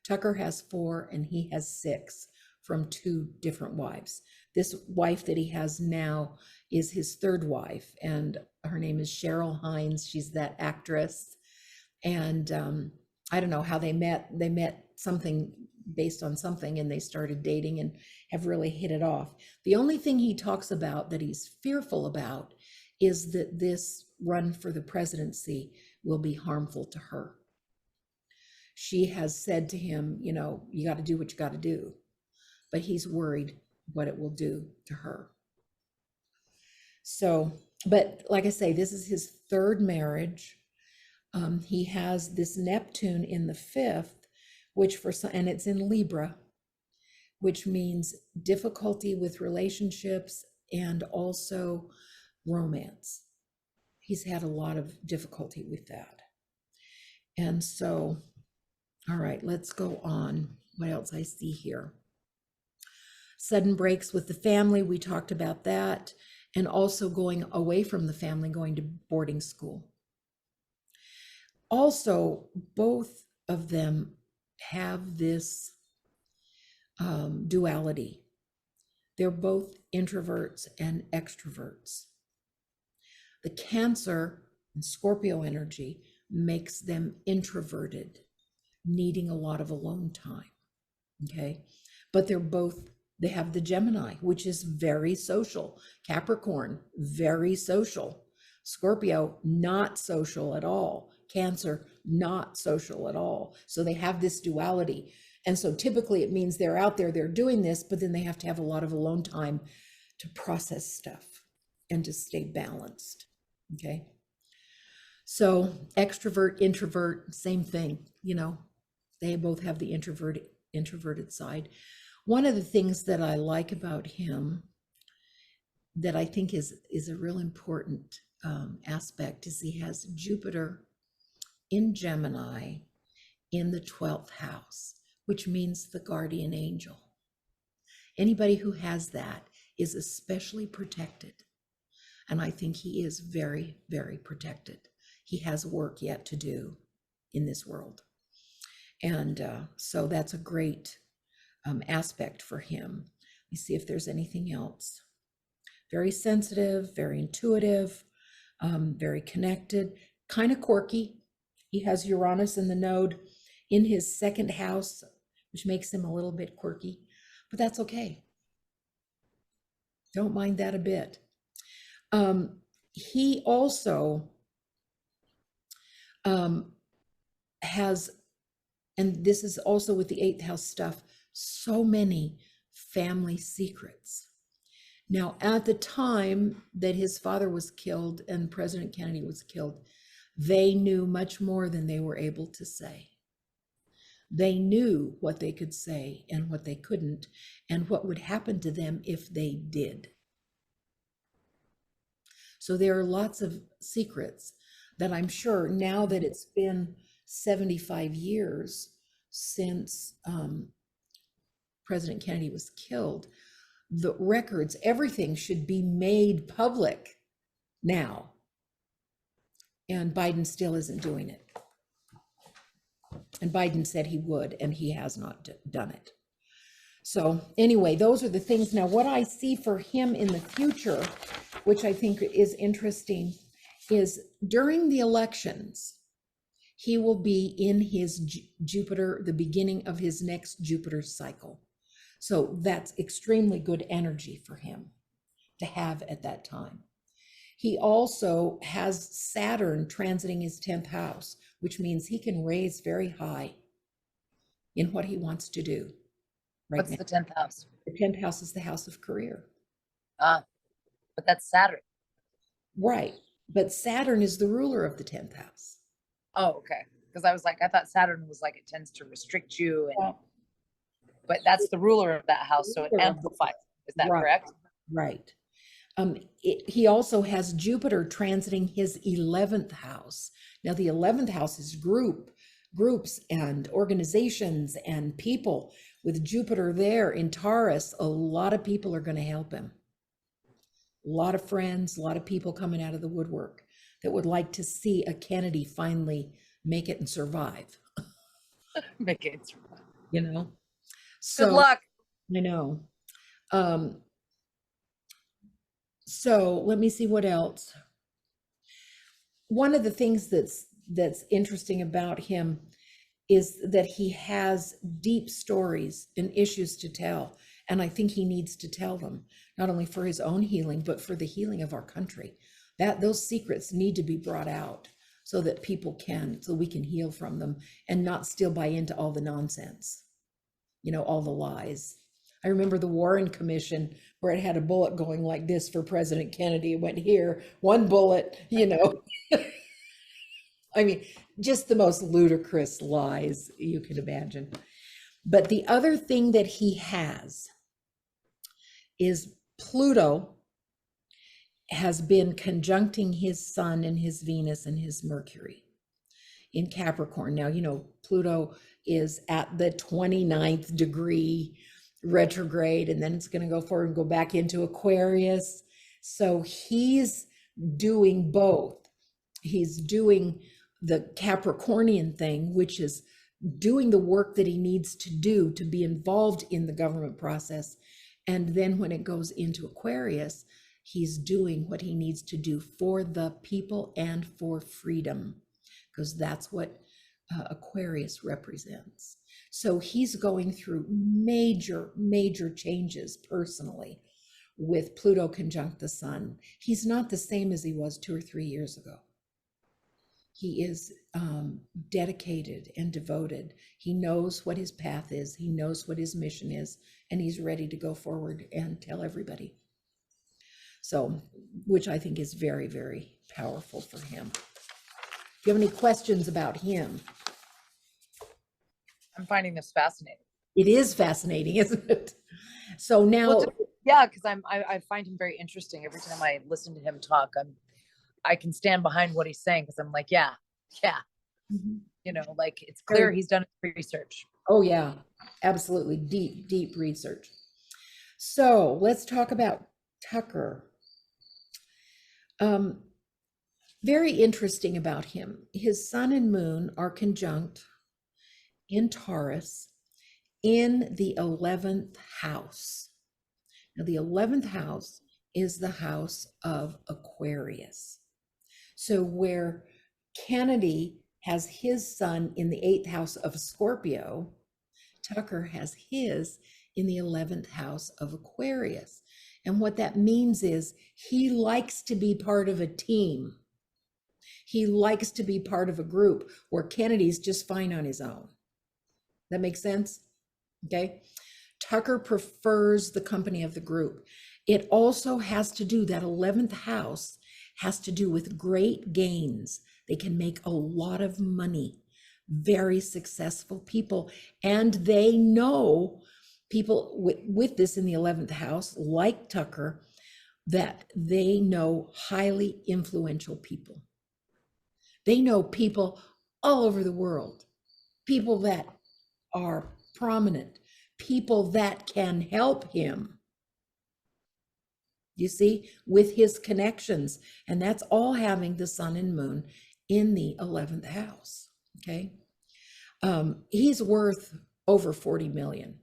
Tucker has 4 and he has 6 from 2 different wives. This wife that he has now is his 3rd wife, and her name is Cheryl Hines. She's that actress. And I don't know how they met. They met something based on something, and they started dating and have really hit it off. The only thing he talks about that he's fearful about is that this run for the presidency will be harmful to her. She has said to him, you got to do what you got to do, but he's worried what it will do to her. So, but like I say, this is his 3rd marriage. He has this Neptune in the 5th, which and it's in Libra, which means difficulty with relationships and also romance. He's had a lot of difficulty with that. And so, all right, let's go on. What else I see here? Sudden breaks with the family. We talked about that. And also going away from the family, going to boarding school. Also, both of them have this duality. They're both introverts and extroverts. The Cancer and Scorpio energy makes them introverted, needing a lot of alone time. Okay. But they have the Gemini, which is very social. Capricorn, very social. Scorpio, not social at all. Cancer, not social at all. So they have this duality. And so typically it means they're out there, they're doing this, but then they have to have a lot of alone time to process stuff and to stay balanced. Okay. So extrovert, introvert, same thing, they both have the introverted side. One of the things that I like about him that I think is a real important aspect is he has Jupiter in Gemini in the 12th house, which means the guardian angel. Anybody who has that is especially protected. And I think he is very, very protected. He has work yet to do in this world. And so that's a great aspect for him. Let me see if there's anything else. Very sensitive, very intuitive, very connected, kind of quirky. He has Uranus in the node in his second house, which makes him a little bit quirky, but that's okay. Don't mind that a bit. He also has, and this is also with the 8th house stuff, so many family secrets. Now, at the time that his father was killed and President Kennedy was killed, they knew much more than they were able to say. They knew what they could say and what they couldn't, and what would happen to them if they did. So there are lots of secrets that I'm sure now that it's been 75 years since President Kennedy was killed, the records, everything should be made public now. And Biden still isn't doing it. And Biden said he would, and he has not done it. So anyway, those are the things. Now, what I see for him in the future, which I think is interesting, is during the elections, he will be in his Jupiter, the beginning of his next Jupiter cycle. So that's extremely good energy for him to have at that time. He also has Saturn transiting his 10th house, which means he can raise very high in what he wants to do. What's the 10th house? The 10th house is the house of career. But that's Saturn. Right. But Saturn is the ruler of the 10th house. Oh, okay. Because I was like, I thought Saturn was like, it tends to restrict you. But that's the ruler of that house. So it amplifies. Is that correct? Right. He also has Jupiter transiting his 11th house. Now, the 11th house is groups and organizations and people. With Jupiter there in Taurus, a lot of people are going to help him. A lot of friends, a lot of people coming out of the woodwork that would like to see a Kennedy finally make it and survive. Make it survive. So, good luck. I know. So let me see what else. One of the things that's interesting about him is that he has deep stories and issues to tell. And I think he needs to tell them, not only for his own healing, but for the healing of our country. Those secrets need to be brought out so that so we can heal from them and not still buy into all the nonsense, all the lies. I remember the Warren Commission where it had a bullet going like this for President Kennedy. It went here, one bullet, I mean, just the most ludicrous lies you can imagine. But the other thing that he has is Pluto has been conjuncting his Sun and his Venus and his Mercury in Capricorn. Now, you know, Pluto is at the 29th degree retrograde, and then it's going to go forward and go back into Aquarius. So he's doing both. He's doing the Capricornian thing, which is doing the work that he needs to do to be involved in the government process. And then when it goes into Aquarius, he's doing what he needs to do for the people and for freedom, because that's what Aquarius represents. So he's going through major, major changes personally with Pluto conjunct the Sun. He's not the same as he was 2 or 3 years ago. He is dedicated and devoted. He knows what his path is. He knows what his mission is, and he's ready to go forward and tell everybody. So, which I think is very, very powerful for him. Do you have any questions about him? I'm finding this fascinating. It is fascinating, isn't it? So now, Well, yeah, because I find him very interesting. Every time I listen to him talk, I can stand behind what he's saying, because I'm like, yeah, you know, like it's clear he's done his research. Oh yeah, absolutely, deep, deep research. So let's talk about Tucker. Very interesting about him. His Sun and Moon are conjunct in Taurus in the 11th house. Now, the 11th house is the house of Aquarius. So where Kennedy has his Sun in the 8th house of Scorpio, Tucker has his in the 11th house of Aquarius. And what that means is he likes to be part of a team. He likes to be part of a group, where Kennedy's just fine on his own. That makes sense? Okay. Tucker prefers the company of the group. It also has to do, that 11th house has to do with great gains. They can make a lot of money, very successful people. And they know people with this in the 11th house, like Tucker, that they know highly influential people. They know people all over the world, people that are prominent, people that can help him, you see, with his connections. And that's all having the Sun and Moon in the 11th house. Okay. He's worth over 40 million,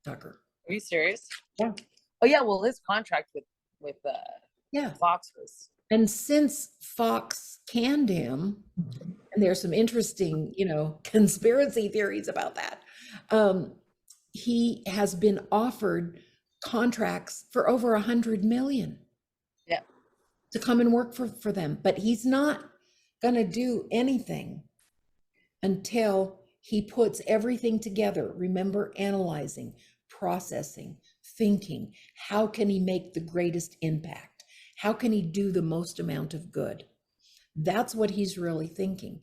Tucker. Are you serious? Yeah. Oh yeah. Well, his contract with Fox was. And since Fox canned him, and there's some interesting, you know, conspiracy theories about that, he has been offered contracts for over 100 million. Yeah. To come and work for them. But he's not going to do anything until he puts everything together. Remember, analyzing, processing, thinking. How can he make the greatest impact? How can he do the most amount of good? That's what he's really thinking.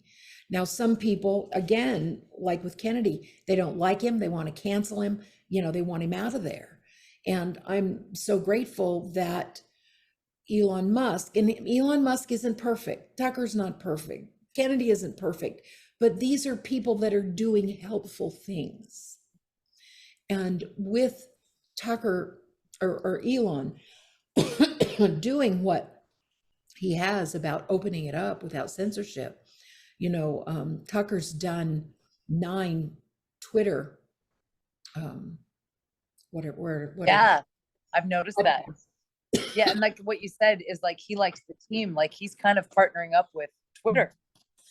Now, some people, again, like with Kennedy, they don't like him. They want to cancel him. You know, they want him out of there. And I'm so grateful that Elon Musk, and Elon Musk isn't perfect. Tucker's not perfect. Kennedy isn't perfect. But these are people that are doing helpful things. And with Tucker or Elon doing what he has about opening it up without censorship, you know, Tucker's done 9 Twitter, whatever. Yeah, I've noticed that. Yeah, and like what you said is like he likes the team, like he's kind of partnering up with Twitter,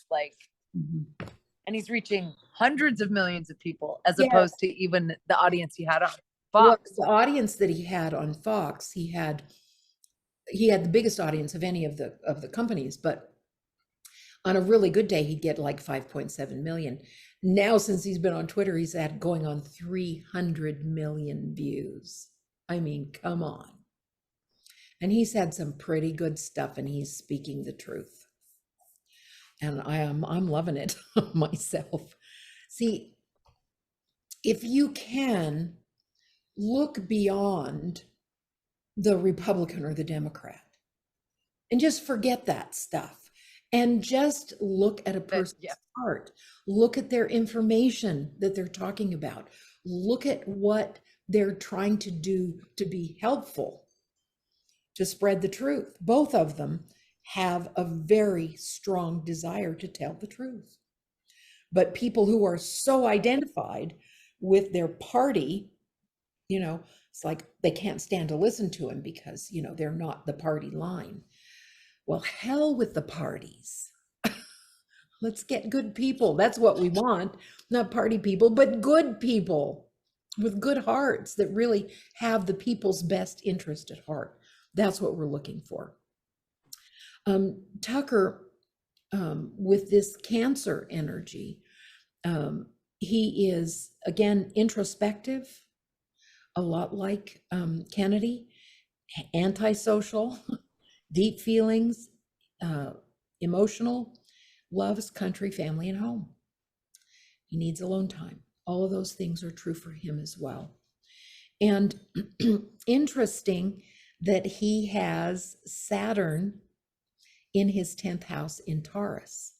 like, and he's reaching hundreds of millions of people as opposed to even the audience he had on Fox. Well, the audience that he had on Fox, he had the biggest audience of any of the companies, but on a really good day, he'd get like 5.7 million. Now, since he's been on Twitter, he's had going on 300 million views. I mean, come on. And he's had some pretty good stuff, and he's speaking the truth. And I'm loving it myself. See, if you can look beyond the Republican or the Democrat. And just forget that stuff. And just look at a person's chart. Look at their information that they're talking about. Look at what they're trying to do to be helpful, to spread the truth. Both of them have a very strong desire to tell the truth. But people who are so identified with their party, it's like they can't stand to listen to him because, they're not the party line. Well, hell with the parties. Let's get good people. That's what we want. Not party people, but good people with good hearts that really have the people's best interest at heart. That's what we're looking for. Tucker, with this Cancer energy, he is, again, introspective, a lot like Kennedy, antisocial, deep feelings, emotional, loves country, family, and home. He needs alone time. All of those things are true for him as well. And interesting that he has Saturn in his 10th house in Taurus,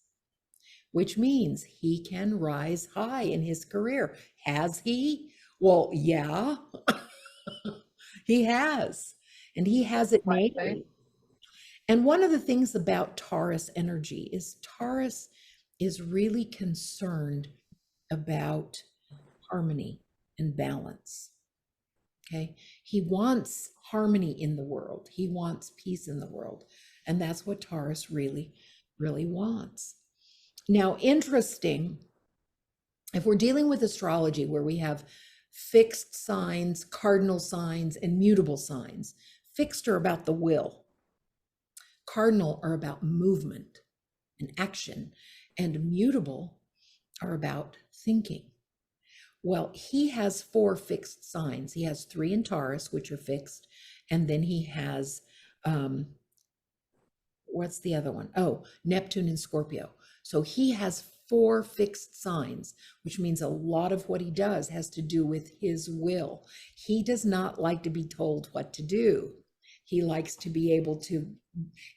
which means he can rise high in his career. Has he? Well, yeah, he has. And he has it natally. And one of the things about Taurus energy is Taurus is really concerned about harmony and balance. Okay. He wants harmony in the world. He wants peace in the world. And that's what Taurus really, really wants. Now, interesting, if we're dealing with astrology where we have fixed signs, cardinal signs, and mutable signs, fixed are about the will. Cardinal are about movement and action, and mutable are about thinking. Well, he has 4 fixed signs. He has 3 in Taurus, which are fixed, and then he has, what's the other one? Oh, Neptune and Scorpio. So he has 4 fixed signs, which means a lot of what he does has to do with his will. He does not like to be told what to do. He likes to be able to,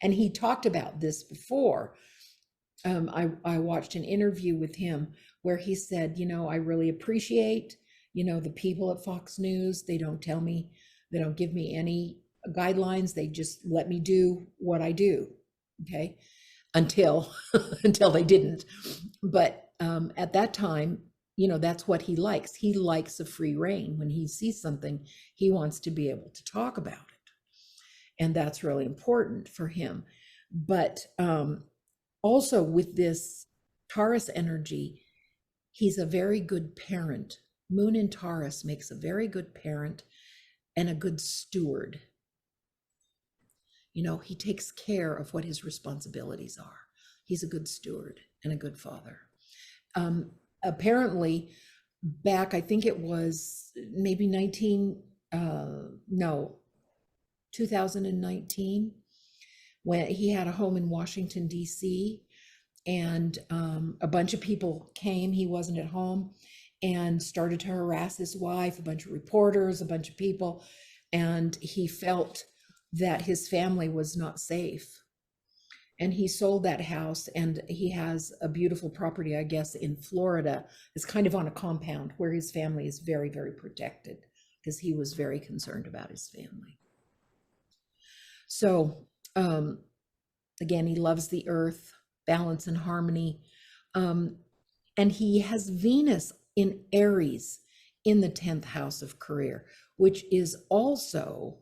and he talked about this before. I watched an interview with him where he said, I really appreciate, the people at Fox News. They don't tell me, they don't give me any guidelines. They just let me do what I do. Okay. Until they didn't. But at that time, that's what he likes. He likes a free rein. When he sees something, he wants to be able to talk about it. And that's really important for him. But also with this Taurus energy, he's a very good parent. Moon in Taurus makes a very good parent and a good steward. He takes care of what his responsibilities are. He's a good steward and a good father. Apparently, back, I think it was maybe 2019, when he had a home in Washington, D.C., and a bunch of people came. He wasn't at home and started to harass his wife, a bunch of reporters, a bunch of people, and he felt that his family was not safe. And he sold that house, and he has a beautiful property, I guess, in Florida. It's kind of on a compound where his family is very, very protected because he was very concerned about his family. So, again, he loves the earth, balance and harmony. And he has Venus in Aries in the 10th house of career, which is also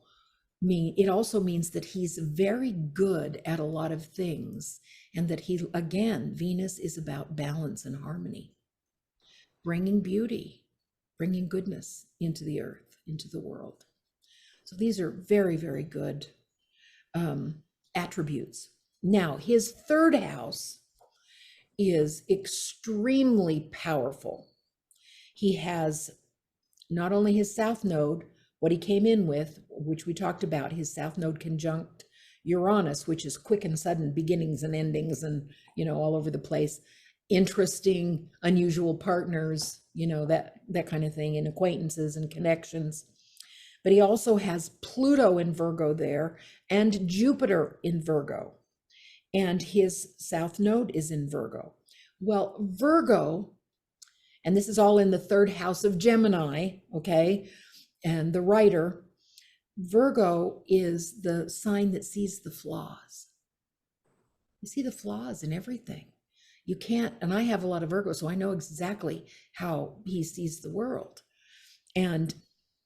it also means that he's very good at a lot of things, and that again, Venus is about balance and harmony, bringing beauty, bringing goodness into the earth, into the world. So these are very, very good attributes. Now, his 3rd house is extremely powerful. He has not only his South Node, what he came in with, which we talked about, his South Node conjunct Uranus, which is quick and sudden beginnings and endings and, all over the place, interesting, unusual partners, that kind of thing, and acquaintances and connections. but he also has Pluto in Virgo there and Jupiter in Virgo. And his south node is in Virgo. Well, Virgo, and this is all in the third house of Gemini, okay? And the writer, Virgo is the sign that sees the flaws. You see the flaws in everything. You can't, and I have a lot of Virgo, so I know exactly how he sees the world. And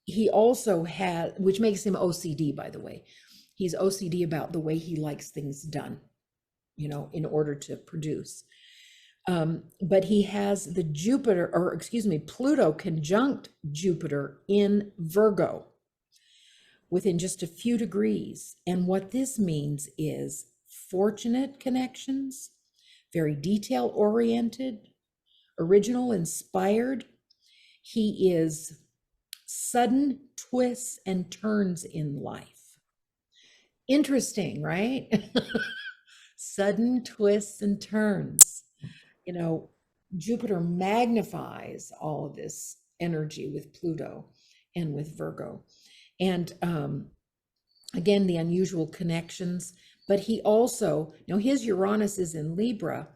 he also has, which makes him OCD, by the way. He's OCD about the way he likes things done, you know, in order to produce. But he has the Jupiter, or excuse me, Pluto conjunct Jupiter in Virgo within just a few degrees. And what this means is fortunate connections, very detail oriented, original, inspired. He is sudden twists and turns in life. Interesting, right? Sudden twists and turns. You know, Jupiter magnifies all of this energy with Pluto and with Virgo. And again, the unusual connections. But he also, now his Uranus is in Libra,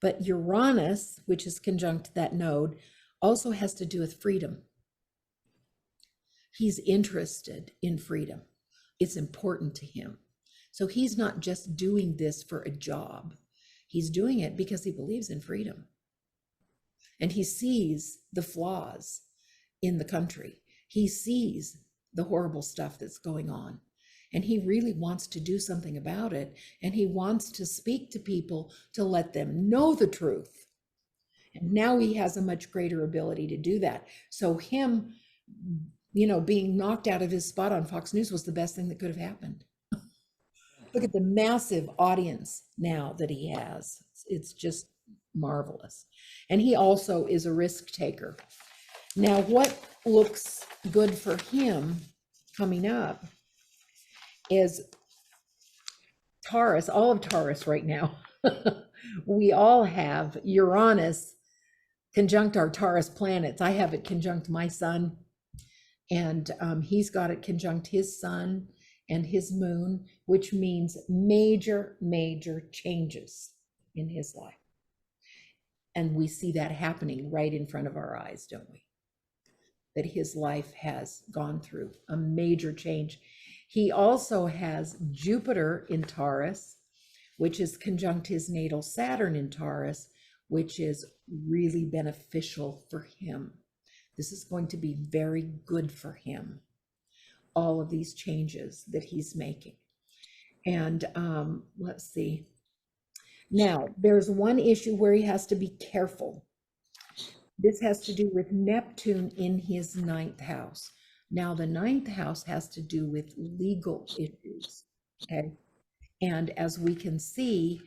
but Uranus, which is conjunct that node, also has to do with freedom. He's interested in freedom. It's important to him. So he's not just doing this for a job. He's doing it because he believes in freedom. And he sees the flaws in the country. He sees the horrible stuff that's going on. And he really wants to do something about it. And he wants to speak to people to let them know the truth. And now he has a much greater ability to do that. So him, you know, being knocked out of his spot on Fox News was the best thing that could have happened. Look at the massive audience now that he has. It's just marvelous. And he also is a risk taker. Now, what looks good for him coming up is Taurus, all of Taurus right now. We all have Uranus conjunct our Taurus planets. I have it conjunct my sun, and he's got it conjunct his sun and his moon, which means major, major changes in his life. And we see that happening right in front of our eyes, don't we? That his life has gone through a major change. He also has Jupiter in Taurus, which is conjunct his natal Saturn in Taurus, which is really beneficial for him. This is going to be very good for him, all of these changes that he's making. And let's see. Now, there's one issue where he has to be careful. This has to do with Neptune in his ninth house. Now, the ninth house has to do with legal issues, okay? And as we can see,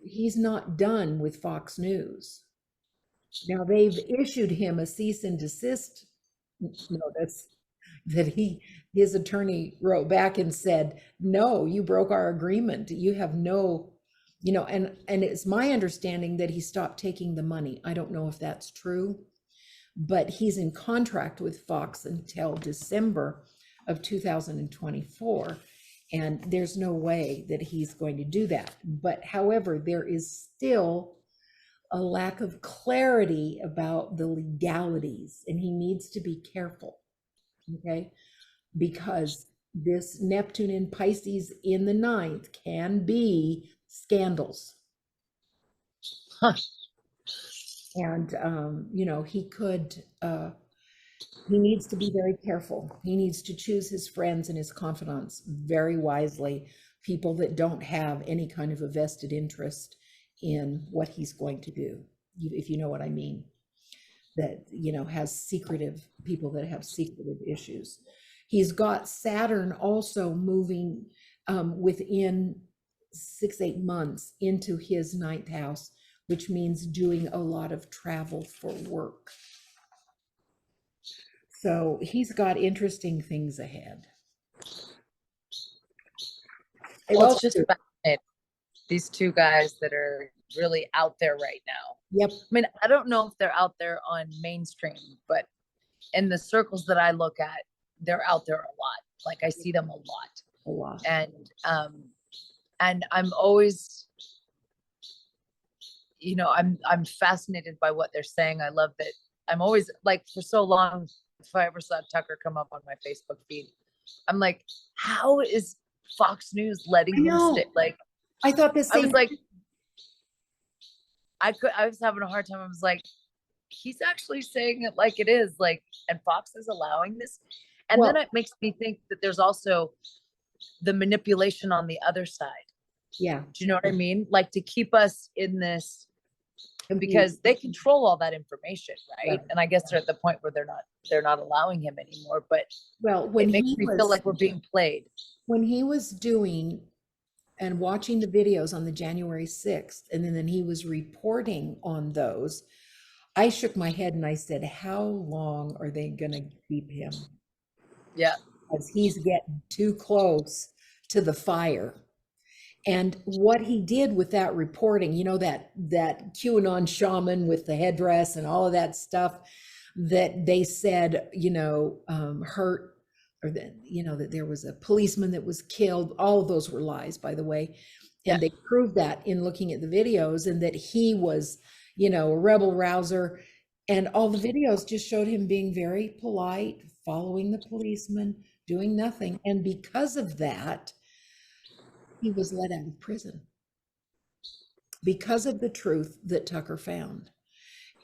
he's not done with Fox News. Now, they've issued him a cease and desist notice that his attorney wrote back and said, no, you broke our agreement. You have no, you know, and it's my understanding that he stopped taking the money. I don't know if that's true, but he's in contract with Fox until December of 2024. And there's no way that he's going to do that. But however, there is still a lack of clarity about the legalities, and he needs to be careful, okay? Because this Neptune in Pisces in the ninth can be scandals. And, you know, he needs to be very careful. He needs to choose his friends and his confidants very wisely, people that don't have any kind of a vested interest in what he's going to do, if you know what I mean, that, you know, has secretive people that have secretive issues. He's got Saturn also moving within 6-8 months into his ninth house, which means doing a lot of travel for work. So he's got interesting things ahead. Well, it's just fascinating. These two guys that are really out there right now. Yep. I mean, I don't know if they're out there on mainstream, but in the circles that I look at, they're out there a lot. Like I see them a lot. A lot. And I'm always, you know, I'm fascinated by what they're saying. I love that. I'm always like, for so long, if I ever saw Tucker come up on my Facebook feed, I'm like, how is Fox News letting him stay? Like, I thought the I same. was like, I was having a hard time. I was like, he's actually saying it like it is, like, and Fox is allowing this. And Well, then it makes me think that there's also the manipulation on the other side. yeah. Do you know what I mean? Like, to keep us in this, because they control all that information, right? Yeah. And I guess they're at the point where they're not allowing him anymore. But Well, when it makes he me was, feel like we're being played. when he was doing and watching the videos on the January 6th, and then he was reporting on those, I shook my head and I said, how long are they going to keep him? Yeah. Because he's getting too close to the fire. And what he did with that reporting, you know, that QAnon shaman with the headdress and all of that stuff that they said, you know, hurt, or that, you know, that there was a policeman that was killed. All of those were lies, by the way. And they proved that in looking at the videos, and that he was, you know, a rebel rouser. And all the videos just showed him being very polite, following the policeman, doing nothing. And because of that, he was let out of prison because of the truth that Tucker found.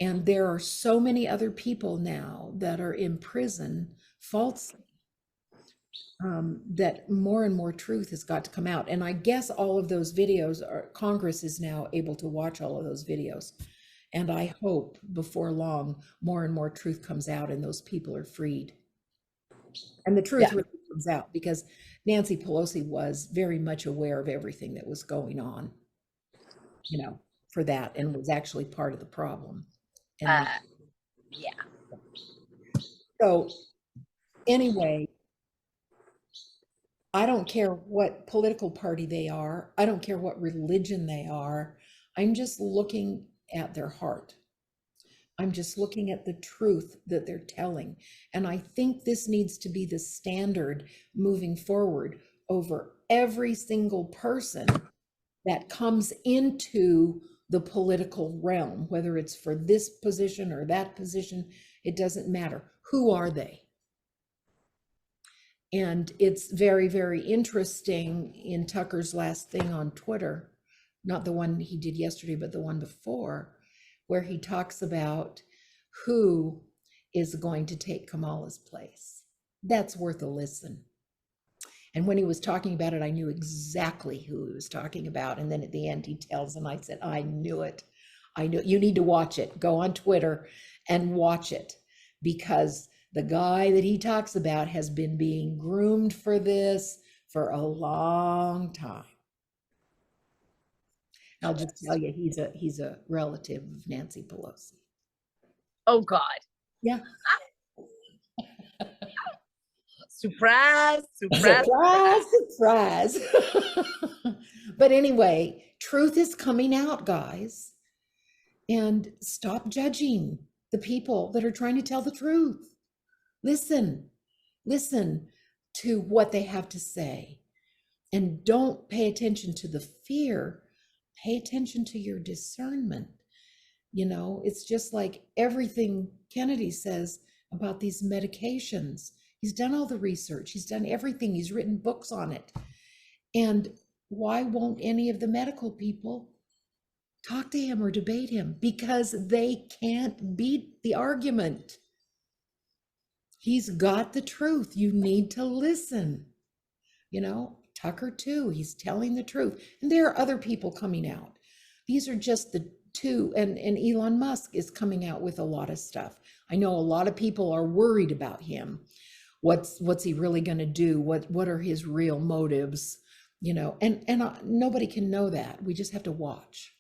And there are so many other people now that are in prison falsely, that more and more truth has got to come out. And I guess all of those videos Congress is now able to watch all of those videos. And I hope before long, more and more truth comes out and those people are freed. And the truth really comes out, because Nancy Pelosi was very much aware of everything that was going on, you know, for that, and was actually part of the problem. And so anyway, I don't care what political party they are. I don't care what religion they are. I'm just looking at their heart. I'm just looking at the truth that they're telling. And I think this needs to be the standard moving forward over every single person that comes into the political realm, whether it's for this position or that position, it doesn't matter. Who are they? And it's very, very interesting in Tucker's last thing on Twitter, not the one he did yesterday, but the one before, where he talks about who is going to take Kamala's place. That's worth a listen. And when he was talking about it, I knew exactly who he was talking about. And then at the end, he tells him, I said, I knew it. I knew it. You need to watch it. Go on Twitter and watch it, because the guy that he talks about has been being groomed for this for a long time. I'll just tell you, he's a relative of Nancy Pelosi. Oh God. Yeah. Surprise, surprise, surprise, surprise. But anyway, truth is coming out, guys. And stop judging the people that are trying to tell the truth. Listen to what they have to say. And don't pay attention to the fear. Pay attention to your discernment. You know, it's just like everything Kennedy says about these medications. He's done all the research. He's done everything. He's written books on it. And why won't any of the medical people talk to him or debate him? Because they can't beat the argument. He's got the truth. You need to listen. You know, Tucker too, he's telling the truth. And there are other people coming out. These are just the two, and Elon Musk is coming out with a lot of stuff. I know a lot of people are worried about him. What's he really going to do? What are his real motives? You know, and nobody can know that. We just have to watch.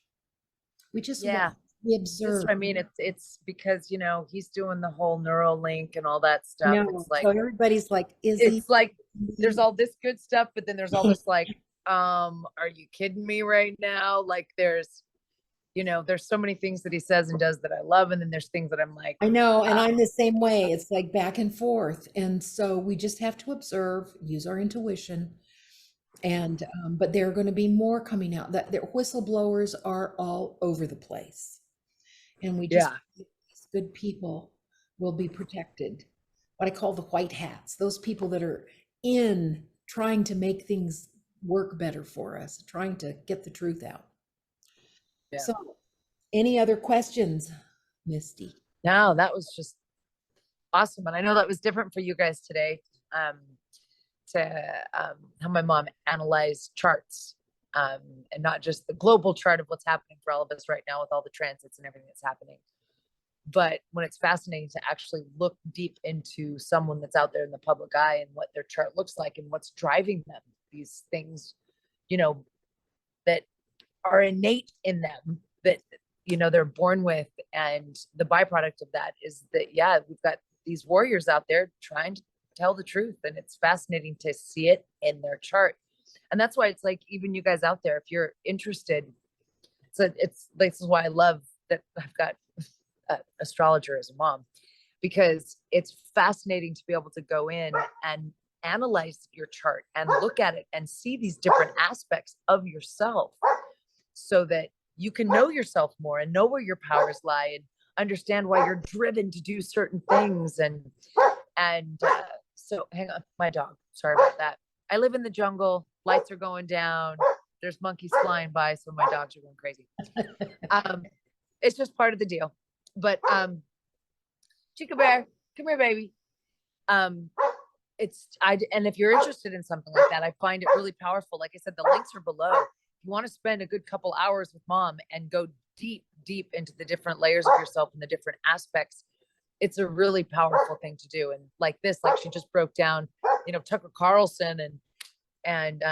We just watch. We observe. I mean, it's because, you know, he's doing the whole Neuralink and all that stuff. No, it's like, so everybody's like, it's like there's all this good stuff, but then there's all this like, are you kidding me right now? Like there's you know, there's so many things that he says and does that I love. And then there's things that I'm like, I know, and I'm the same way. It's like back and forth. And so we just have to observe, use our intuition. And but there are going to be more coming out. That their whistleblowers are all over the place. And we just yeah, these good people will be protected. What I call the white hats, those people that are in trying to make things work better for us, trying to get the truth out. yeah. So, any other questions, Misty? No, that was just awesome. And I know that was different for you guys today. To how my mom analyzed charts, and not just the global chart of what's happening for all of us right now with all the transits and everything that's happening. But when it's fascinating to actually look deep into someone that's out there in the public eye and what their chart looks like and what's driving them, these things, you know, that are innate in them, that, you know, they're born with. And the byproduct of that is that, yeah, we've got these warriors out there trying to tell the truth. And it's fascinating to see it in their chart. And that's why it's like, even you guys out there, if you're interested, so this is why I love that I've got an astrologer as a mom, because it's fascinating to be able to go in and analyze your chart and look at it and see these different aspects of yourself so that you can know yourself more and know where your powers lie and understand why you're driven to do certain things. And so hang on, my dog, sorry about that. I live in the jungle, lights are going down, there's monkeys flying by, so my dogs are going crazy. It's just part of the deal. But Chica Bear, come here, baby. And if you're interested in something like that, I find it really powerful. Like I said, the links are below. If you want to spend a good couple hours with mom and go deep into the different layers of yourself and the different aspects, it's a really powerful thing to do. And like this, like she just broke down, you know, Tucker Carlson and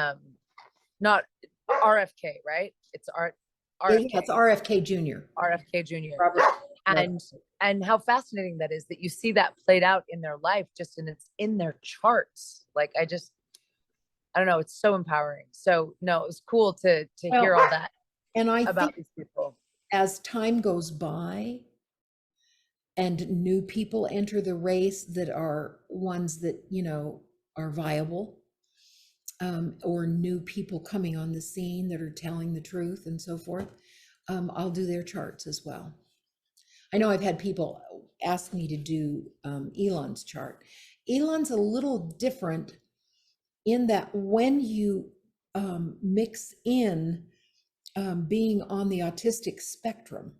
not RFK, right? It's RFK. Yeah, it's RFK Jr. RFK Jr. Robert. And how fascinating that is, that you see that played out in their life, just and it's in their charts. Like I don't know, it's so empowering. So no, it was cool to hear all that. And I about think these people. As time goes by and new people enter the race that are ones that, you know, are viable, or new people coming on the scene that are telling the truth and so forth, I'll do their charts as well. I know I've had people ask me to do Elon's chart. Elon's a little different in that when you mix in being on the autistic spectrum,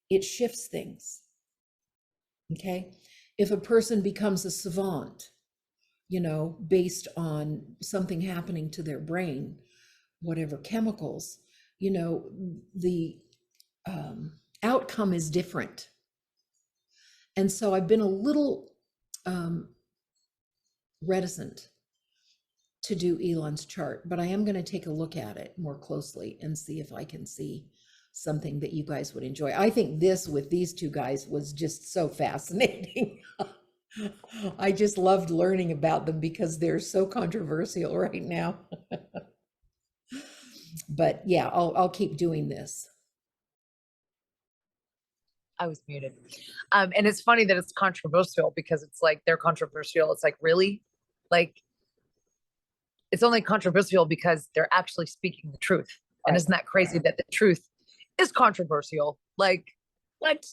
it shifts things. Okay. If a person becomes a savant, you know, based on something happening to their brain, whatever chemicals, you know, the outcome is different. And so I've been a little reticent to do Elon's chart, but I am going to take a look at it more closely and see if I can see something that you guys would enjoy. I think this with these two guys was just so fascinating. I just loved learning about them because they're so controversial right now. But yeah, I'll keep doing this. I was muted. And it's funny that it's controversial because it's like they're controversial. It's like, really? Like, it's only controversial because they're actually speaking the truth. And isn't that crazy that the truth is controversial? Like, what?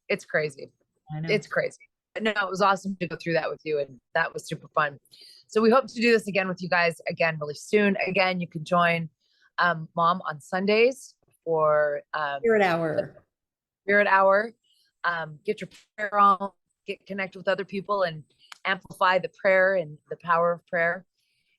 It's crazy. I know. It's crazy. But no, it was awesome to go through that with you, and that was super fun. So we hope to do this again with you guys again really soon. Again, you can join Mom on Sundays for Spirit Hour. Spirit Hour. Get your prayer on, get connected with other people and amplify the prayer and the power of prayer.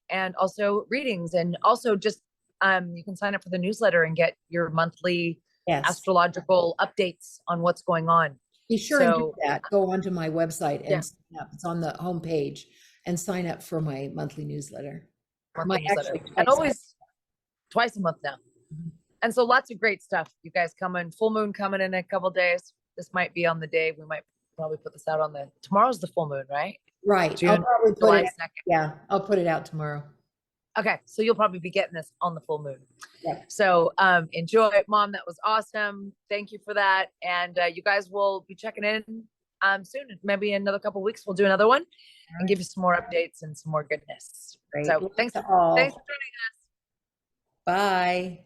And also readings, and also just you can sign up for the newsletter and get your monthly astrological updates on what's going on. Be sure and do that. Go onto my website and sign up. It's on the homepage, and sign up for my monthly newsletter. And always twice a month now. Mm-hmm. And so lots of great stuff. You guys coming, full moon coming in a couple days. This might be on the day. We might probably put this out on tomorrow's the full moon, right? Right. June, I'll probably put July it, 2nd. Yeah, I'll put it out tomorrow. Okay, so you'll probably be getting this on the full moon. Yeah. So enjoy, Mom. That was awesome. Thank you for that. And you guys will be checking in soon. Maybe in another couple of weeks, we'll do another one and give you some more updates and some more goodness. Great. So Love thanks to for all. joining us. Bye.